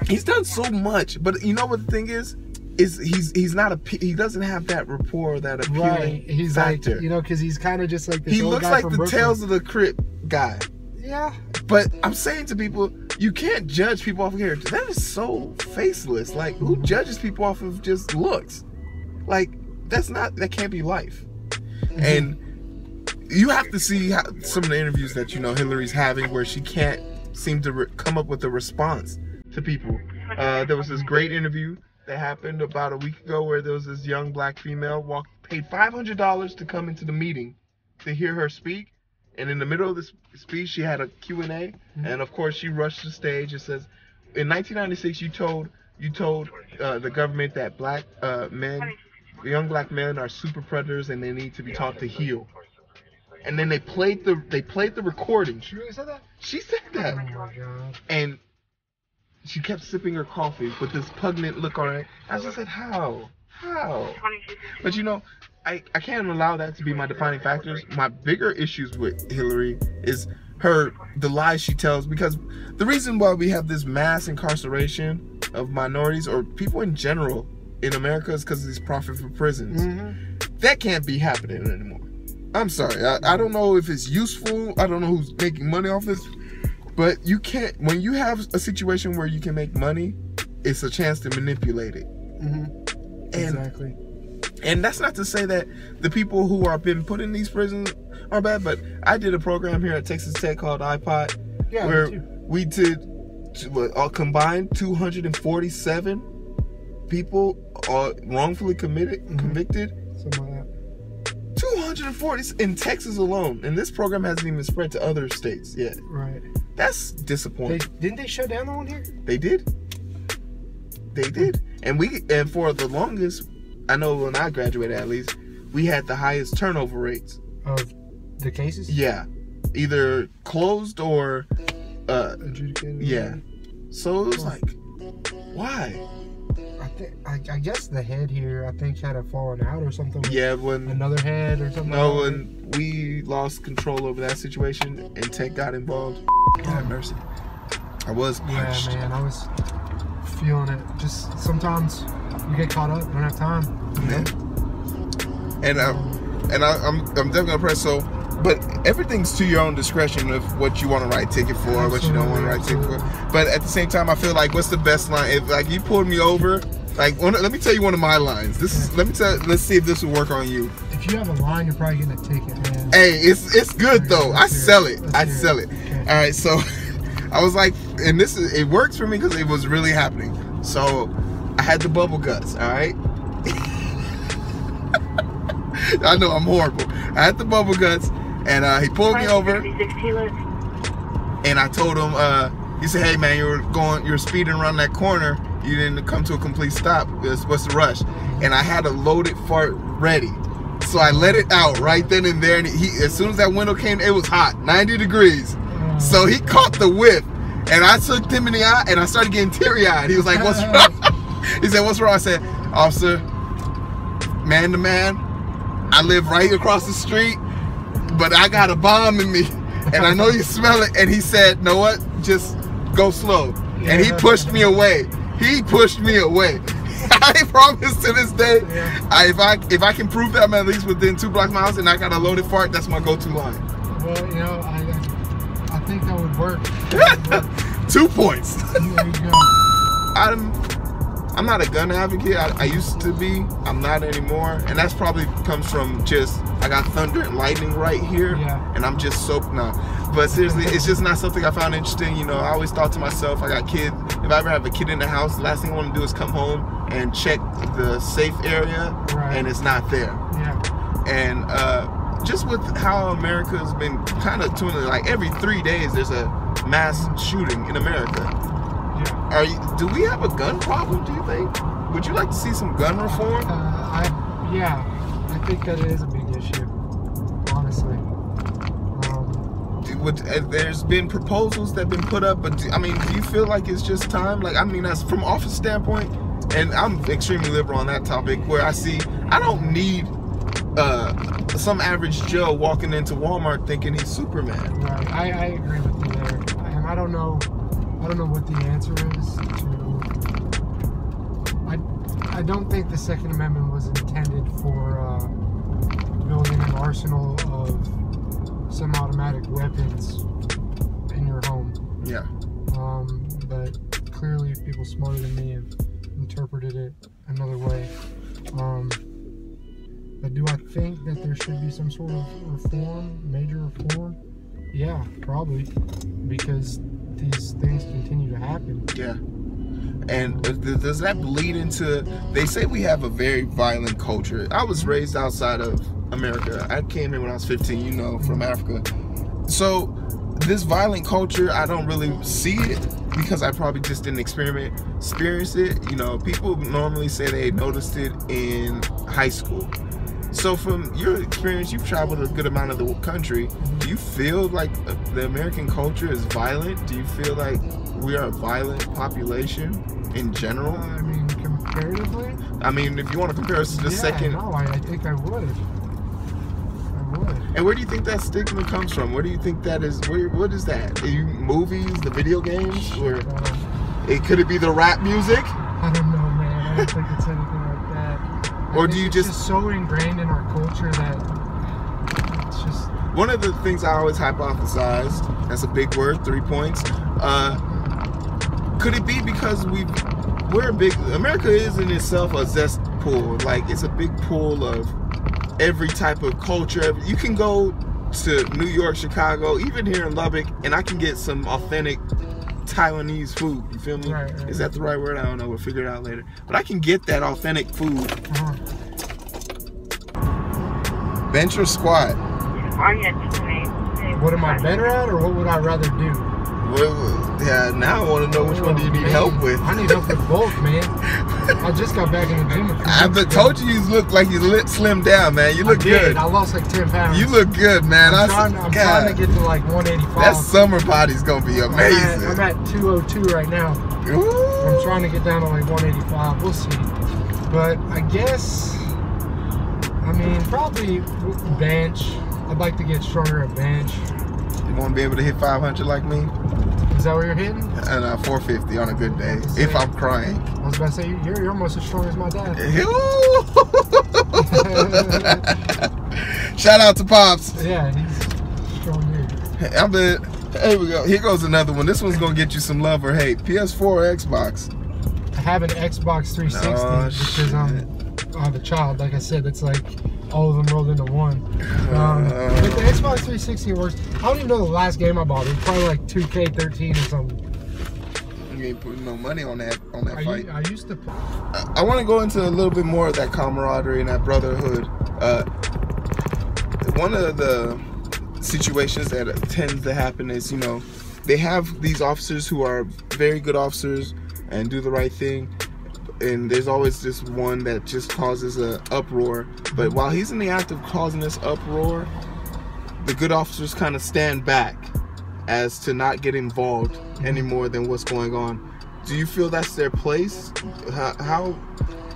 he's done so much, but you know what the thing is he's not he doesn't have that rapport, that appealing He's factor. like, you know, because he's kind of just like this he old looks guy like from the Brooklyn. Tales of the Crypt guy. Yeah. But I'm saying to people, you can't judge people off of character. That is so faceless. Like, who judges people off of just looks? Like, that can't be life. And you have to see some of the interviews that, you know, Hillary's having where she can't seem to come up with a response to people. There was this great interview that happened about a week ago where there was this young black female paid $500 to come into the meeting to hear her speak. And in the middle of the speech, she had a Q&A. And of course, she rushed the stage and says, in 1996, you told the government that young black men are super predators and they need to be taught to heal. And then they played the recording. She really said that? She said that. Oh my God. And she kept sipping her coffee with this pungent look on her. I just said, how? But you know, I can't allow that to be my defining factors. My bigger issues with Hillary is the lies she tells, because the reason why we have this mass incarceration of minorities or people in general in America is because of these profit for prisons. That can't be happening anymore. I'm sorry. I don't know if it's useful. I don't know who's making money off this. But you can't, when you have a situation where you can make money, it's a chance to manipulate it. Exactly. And that's not to say that the people who are been put in these prisons are bad, but I did a program here at Texas Tech called iPod, where we did combined 247 people wrongfully convicted. Something like that. 240 in Texas alone, and this program hasn't even spread to other states yet. Right. That's disappointing. Didn't they shut down the one here? They did. And for the longest, I know when I graduated at least, we had the highest turnover rates of the cases. Yeah, either closed or adjudicated. Yeah. So it was like, why? I guess the head here, I think, had a fallen out or something. Yeah, when another head or something. No, when we lost control over that situation and Tech got involved. God have mercy. I was punched. Yeah, man, I was feeling it. Just sometimes you get caught up, don't have time. And I'm definitely gonna press so. But everything's to your own discretion of what you want to write a ticket for, what you don't want to write a ticket for. But at the same time, I feel like, what's the best line? If like you pulled me over, like let me tell you one of my lines. Let's see if this will work on you. If you have a line, you're probably getting a ticket, man. Hey, it's good though. I sell it. Okay. All right, so I was like, and it works for me because it was really happening. So I had the bubble guts. All right. I know I'm horrible. I had the bubble guts. And he pulled me over, and I told him, he said, hey man, you're speeding around that corner, you didn't come to a complete stop, what's the rush? And I had a loaded fart ready. So I let it out right then and there, and as soon as that window came, it was hot, 90 degrees. So he caught the whiff, and I looked him in the eye, and I started getting teary-eyed. He was like, what's wrong? He said, what's wrong? I said, officer, man to man, I live right across the street, but I got a bomb in me, and I know you smell it. And he said, know what? Just go slow. And he pushed me away. I promise to this day, if I can prove that I'm at least within 2 blocks of my house and I got a loaded fart, that's my go-to line. Well, you know, I think that would work. 2 points. There you go. I'm not a gun advocate. I used to be. I'm not anymore. And that's probably comes from just, I got thunder and lightning right here. Yeah. And I'm just soaked now. But seriously, it's just not something I found interesting. You know, I always thought to myself, I got kids. If I ever have a kid in the house, the last thing I want to do is come home and check the safe area. Right. And it's not there. Yeah. And just with how America's been kind of tuning, like every 3 days there's a mass shooting in America. Do we have a gun problem, do you think? Would you like to see some gun reform? Yeah, I think that is a big issue, honestly. There's been proposals that have been put up, but do you feel like it's just time? Like, that's from office standpoint, and I'm extremely liberal on that topic, where I don't need some average Joe walking into Walmart thinking he's Superman. Right. I agree with you there, and I don't know what the answer is to. I don't think the Second Amendment was intended for building an arsenal of semi-automatic weapons in your home. Yeah. But clearly people smarter than me have interpreted it another way. But do I think that there should be some sort of reform, major reform? Yeah, probably, because these things continue to happen. Yeah. And does that bleed into, they say we have a very violent culture. I was raised outside of America. I came here when I was 15, you know, from Africa. So this violent culture, I don't really see it because I probably just didn't experience it. You know, people normally say they noticed it in high school. So from your experience, you've traveled a good amount of the country. Do you feel like the American culture is violent? Do you feel like we are a violent population in general? I mean, comparatively? I mean, if you want to compare us to the second... No, I think I would. And where do you think that stigma comes from? Where do you think that is? What is that? Movies, the video games, or could it be the rap music? I don't know, man. I don't think it's anything like that. Or do you it's just so ingrained in our culture that it's just... One of the things I always hypothesized, that's a big word, 3 points. Could it be because America is in itself a zest pool? Like, it's a big pool of every type of culture. You can go to New York, Chicago, even here in Lubbock, and I can get some authentic Taiwanese food. You feel me? Right. Is that the right word? I don't know. We'll figure it out later. But I can get that authentic food. Bench or squat? What am I better at, or what would I rather do? Well, yeah, now I want to know which one do you need help with. I need help with both, man. I just got back in the gym. I told you look like you slimmed down, man. You look good. I lost like 10 pounds. You look good, man. I'm trying to get to like 185. That summer body's gonna be amazing. I'm at 202 right now. Ooh. I'm trying to get down to like 185. We'll see. But I guess, I mean, probably bench. I'd like to get stronger at bench. You want to be able to hit 500 like me? Is that what you're hitting? And 450 on a good day, if I'm crying. I was about to say, you're almost as strong as my dad. Shout out to Pops. Yeah, he's strong dude. I bet. Here we go. Here goes another one. This one's going to get you some love or hate. PS4 or Xbox? I have an Xbox 360 because I have a child. Like I said, it's like all of them rolled into one. But the Xbox 360 works. I don't even know the last game I bought. It was probably like 2K13 or something. You ain't putting no money on that fight. I used to play. I want to go into a little bit more of that camaraderie and that brotherhood. One of the situations that tends to happen is, you know, they have these officers who are very good officers and do the right thing, and there's always this one that just causes an uproar. But while he's in the act of causing this uproar, the good officers kind of stand back as to not get involved any more than what's going on. Do you feel that's their place? How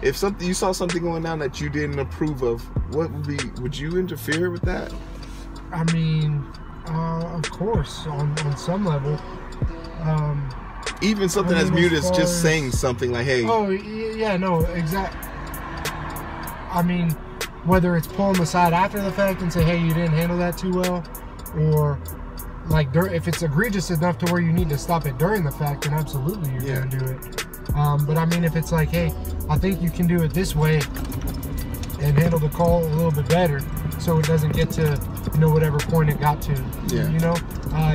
if you saw something going down that you didn't approve of, would you interfere with that? I mean, of course, on some level. Even something as mute as just saying something like, hey. Oh, yeah, no, exactly. I mean, whether it's pull them aside after the fact and say, hey, you didn't handle that too well, or like if it's egregious enough to where you need to stop it during the fact, then absolutely you're going to do it. But I mean, if it's like, hey, I think you can do it this way and handle the call a little bit better so it doesn't get to, you know, whatever point it got to. Yeah. You know,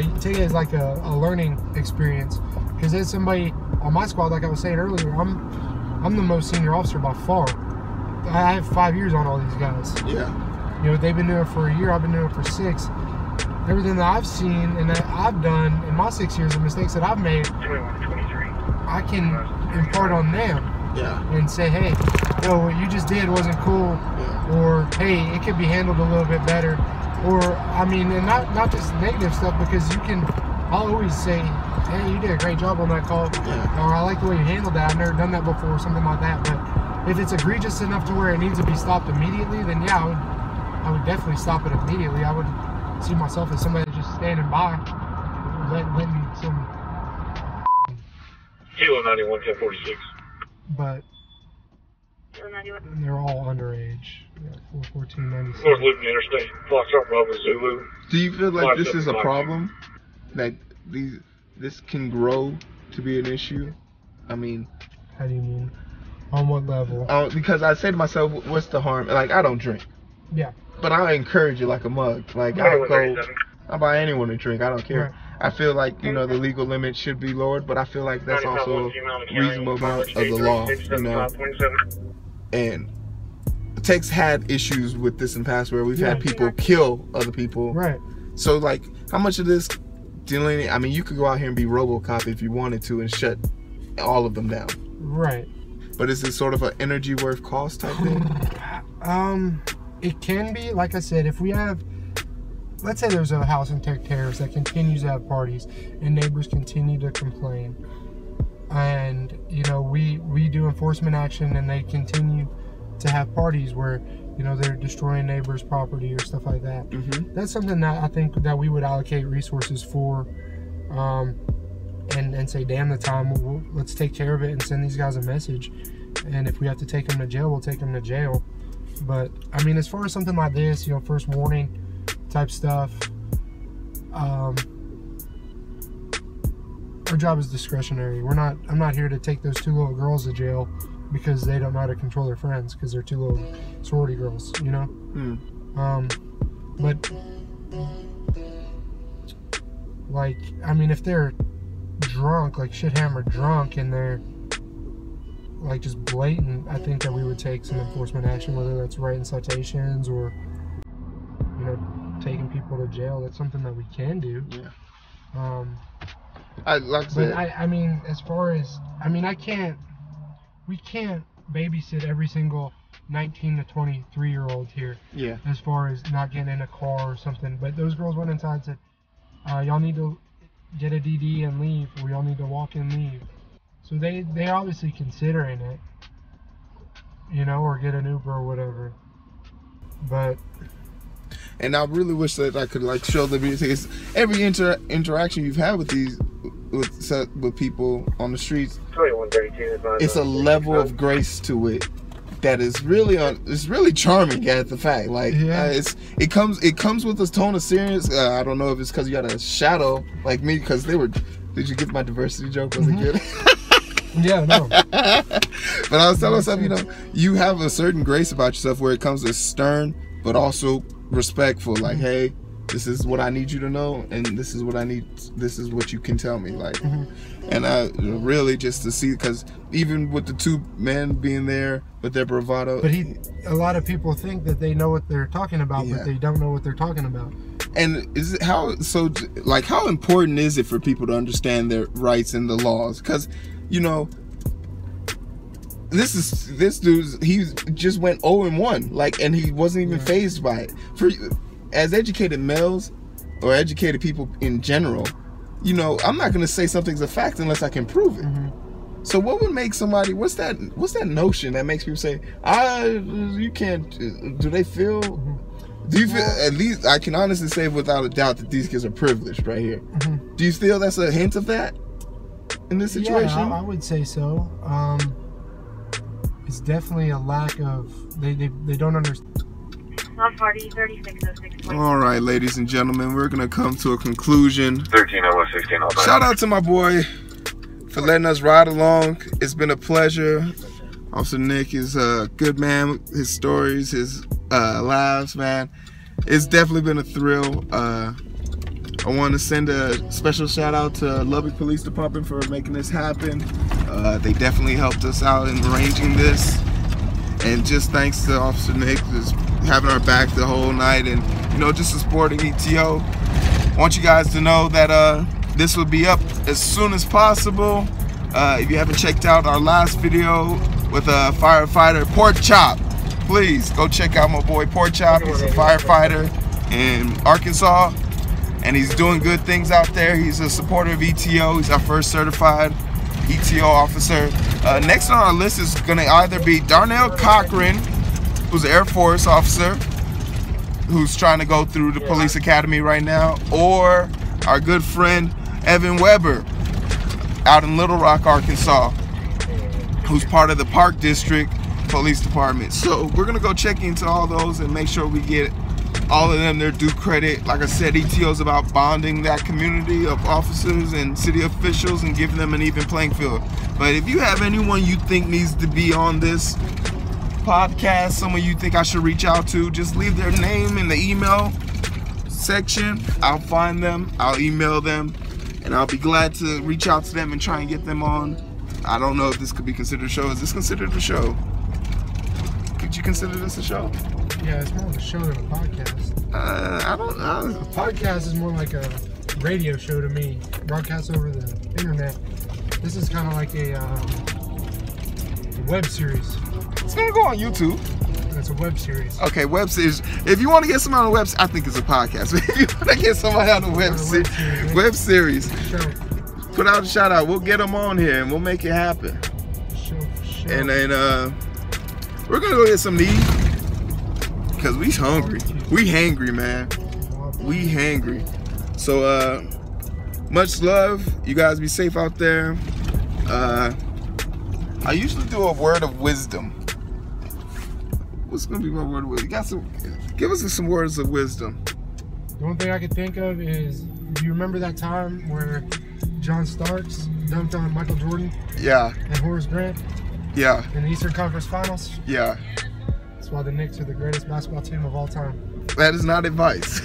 you take it as like a learning experience. Because there's somebody on my squad, like I was saying earlier, I'm the most senior officer by far. I have 5 years on all these guys. Yeah. You know, they've been doing it for a year, I've been doing it for 6. Everything that I've seen and that I've done in my 6 years, the mistakes that I've made, I can impart on them. Yeah. And say, hey, yo, what you just did wasn't cool. Yeah. Or, hey, it could be handled a little bit better. Or, I mean, and not just negative stuff, because I'll always say, hey, you did a great job on that call. Yeah. Or I like the way you handled that. I've never done that before, or something like that. But if it's egregious enough to where it needs to be stopped immediately, then yeah, I would definitely stop it immediately. I would see myself as somebody just standing by, letting some. Kilo 91, 1046. But they're all underage. Yeah, 41496. North Loop Interstate. Foxtrot Bravo Zulu. Do you feel like this is a problem? That this can grow to be an issue? I mean, how do you mean? On what level? Because I say to myself, what's the harm? Like, I don't drink. Yeah. But I encourage you like a mug. Like, I buy anyone a drink. I don't care. Right. I feel like, you know, the legal limit should be lowered, but I feel like that's also a reasonable amount of the law, you know. And Tech's had issues with this in the past where we've had people kill other people. Right. So, like, how much of this dealing? I mean, you could go out here and be RoboCop if you wanted to and shut all of them down. Right. But is it sort of an energy worth cost type thing? It can be. Like I said, if we have, let's say there's a house in Tech Terrace that continues to have parties and neighbors continue to complain, and you know we do enforcement action and they continue to have parties where, you know, they're destroying neighbors' property or stuff like that. That's something that I think that we would allocate resources for, and say, damn the time, let's take care of it and send these guys a message. And if we have to take them to jail, we'll take them to jail. But I mean, as far as something like this, you know, first warning type stuff, our job is discretionary. I'm not here to take those two little girls to jail because they don't know how to control their friends because they're two little sorority girls, you know. But like, I mean, if they're drunk, like shit hammered drunk, and they're like just blatant, I think that we would take some enforcement action, whether that's writing citations or, you know, taking people to jail. That's something that we can do. Yeah. Like I said, I mean, as far as, I mean, we can't babysit every single 19 to 23-year-old here. Yeah. As far as not getting in a car or something. But those girls went inside and said, y'all need to get a DD and leave, or y'all need to walk and leave. So they're obviously considering it, you know, or get an Uber or whatever. But. And I really wish that I could like show the videos. Every interaction you've had with these, with people on the streets, it's a level of grace to it that is really it's really charming at the fact. Like, it comes with a tone of serious. I don't know if it's because you got a shadow like me, because they were. Did you get my diversity joke? Was it good? Yeah, no. But I was telling myself, you know, you have a certain grace about yourself where it comes as stern, but also respectful. Like, hey, this is what I need you to know, and this is what I need. This is what you can tell me. Like, and I really just to see, because even with the two men being there with their bravado, but a lot of people think that they know what they're talking about, but they don't know what they're talking about. And is it how important is it for people to understand their rights and the laws? Because, you know, this dude, he just went 0-1, like, and he wasn't even fazed by it. For as educated males or educated people in general, you know, I'm not gonna say something's a fact unless I can prove it. So what would make somebody? What's that notion that makes people say, you can't? Do they feel? Do you feel? At least I can honestly say without a doubt that these kids are privileged right here. Do you feel that's a hint of that in this situation? Yeah, I would say so. It's definitely a lack of they don't understand. All right, ladies and gentlemen, we're gonna come to a conclusion. 13:16. Shout out to my boy for letting us ride along. It's been a pleasure. Officer Nick is a good man. His stories, his laughs, man. It's definitely been a thrill. I want to send a special shout out to Lubbock Police Department for making this happen. They definitely helped us out in arranging this. And just thanks to Officer Nick for having our back the whole night, and, you know, just supporting ETO. I want you guys to know that this will be up as soon as possible. If you haven't checked out our last video with a firefighter, Pork Chop, please go check out my boy Pork Chop. He's a firefighter in Arkansas, and he's doing good things out there. He's a supporter of ETO. He's our first certified ETO officer. Next on our list is going to either be Darnell Cochran, who's an Air Force officer, who's trying to go through the police academy right now, or our good friend Evan Weber out in Little Rock, Arkansas, who's part of the Park District Police Department. So we're gonna go check into all those and make sure we get all of them their due credit. Like I said, ETO is about bonding that community of officers and city officials and giving them an even playing field. But if you have anyone you think needs to be on this podcast, someone you think I should reach out to, just leave their name in the email section. I'll find them, I'll email them, and I'll be glad to reach out to them and try and get them on. I don't know if this could be considered a show. Is this considered a show? Could you consider this a show? Yeah, it's more of a show than a podcast. I don't know. A podcast is more like a radio show to me, broadcast over the internet. This is kind of like a web series. It's gonna go on YouTube. It's a web series. Okay, web series. If you want to get someone on a web, I think it's a podcast. If you want to get somebody on a web series, Show. Put out a shout out. We'll get them on here and we'll make it happen. Show. And then we're gonna go get some to eat because we hungry. We hangry, man. We hangry. So much love. You guys be safe out there. I usually do a word of wisdom. What's gonna be my word of wisdom? Give us some words of wisdom. The one thing I can think of is, do you remember that time where John Starks dunked on Michael Jordan? Yeah. And Horace Grant? Yeah. In the Eastern Conference Finals? Yeah. That's why the Knicks are the greatest basketball team of all time. That is not advice.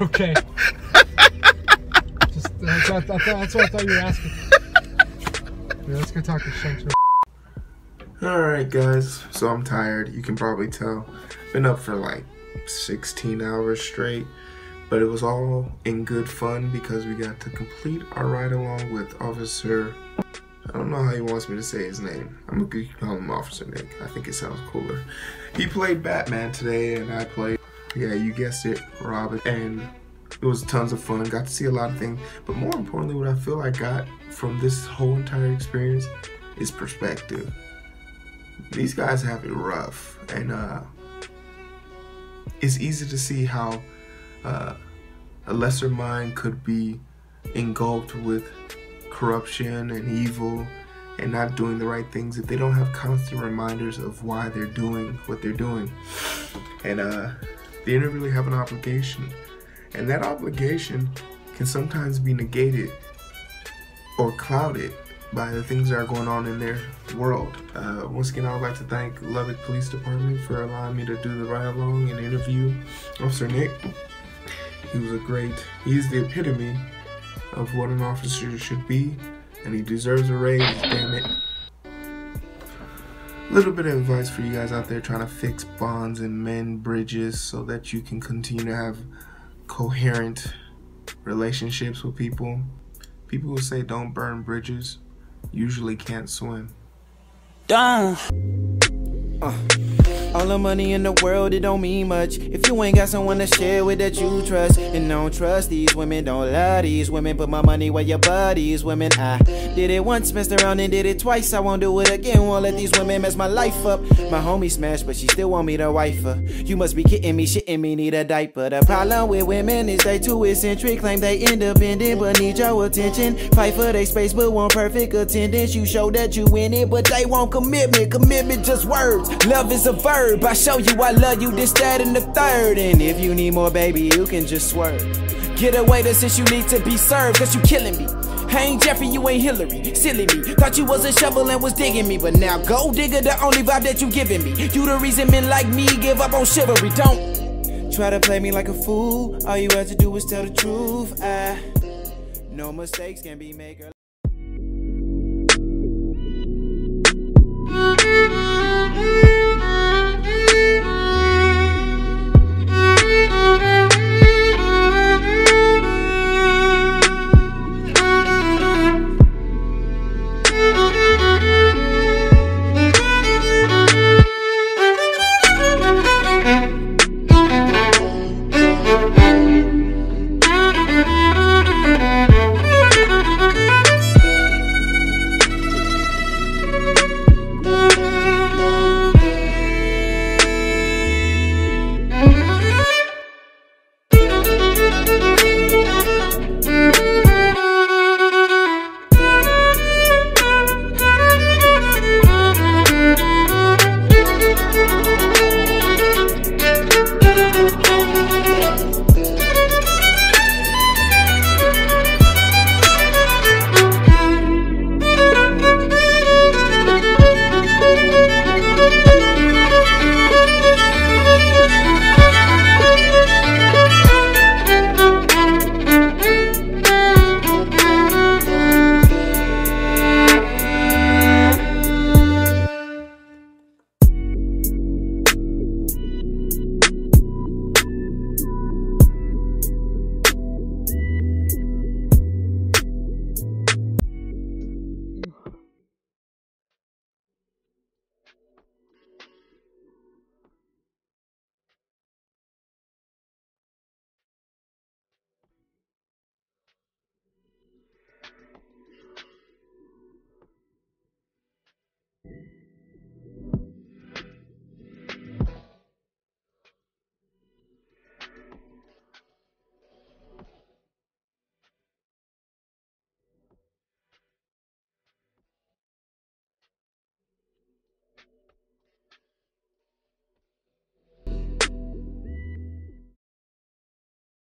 Okay. That's what I thought you were asking. Yeah, let's go talk to Shanks. Alright guys, so I'm tired, you can probably tell. Been up for like 16 hours straight, but it was all in good fun because we got to complete our ride along with Officer, I don't know how he wants me to say his name. I'm gonna call him Officer Nick, I think it sounds cooler. He played Batman today and I played, yeah, you guessed it, Robin, and it was tons of fun, got to see a lot of things, but more importantly what I feel I got from this whole entire experience is perspective. These guys have it rough, and it's easy to see how a lesser mind could be engulfed with corruption and evil and not doing the right things if they don't have constant reminders of why they're doing what they're doing. And they don't really have an obligation, and that obligation can sometimes be negated or clouded by the things that are going on in their world. Once again, I would like to thank Lubbock Police Department for allowing me to do the ride along and interview Officer Nick. He's the epitome of what an officer should be, and he deserves a raise, damn it. Little bit of advice for you guys out there trying to fix bonds and mend bridges so that you can continue to have coherent relationships with people. People who say don't burn bridges usually can't swim. Don't. All the money in the world, it don't mean much if you ain't got someone to share with that you trust. And don't trust these women, don't love these women. Put my money where your buddies women. I did it once, messed around and did it twice. I won't do it again, won't let these women mess my life up. My homie smashed, but she still want me to wife her. You must be kidding me, shitting me, need a diaper. The problem with women is they too eccentric. Claim they independent, but need your attention. Fight for their space, but want perfect attendance. You show that you in it, but they want commitment. Commitment just words, love is a verb. I show you I love you, this, that, and the third. And if you need more, baby, you can just swerve. Get away to since you need to be served, cause you killing me. I ain't Jeffrey, you ain't Hillary. Silly me, thought you was a shovel and was digging me. But now go digger, the only vibe that you giving me. You the reason men like me give up on chivalry. Don't try to play me like a fool. All you have to do is tell the truth. No mistakes can be made, girl.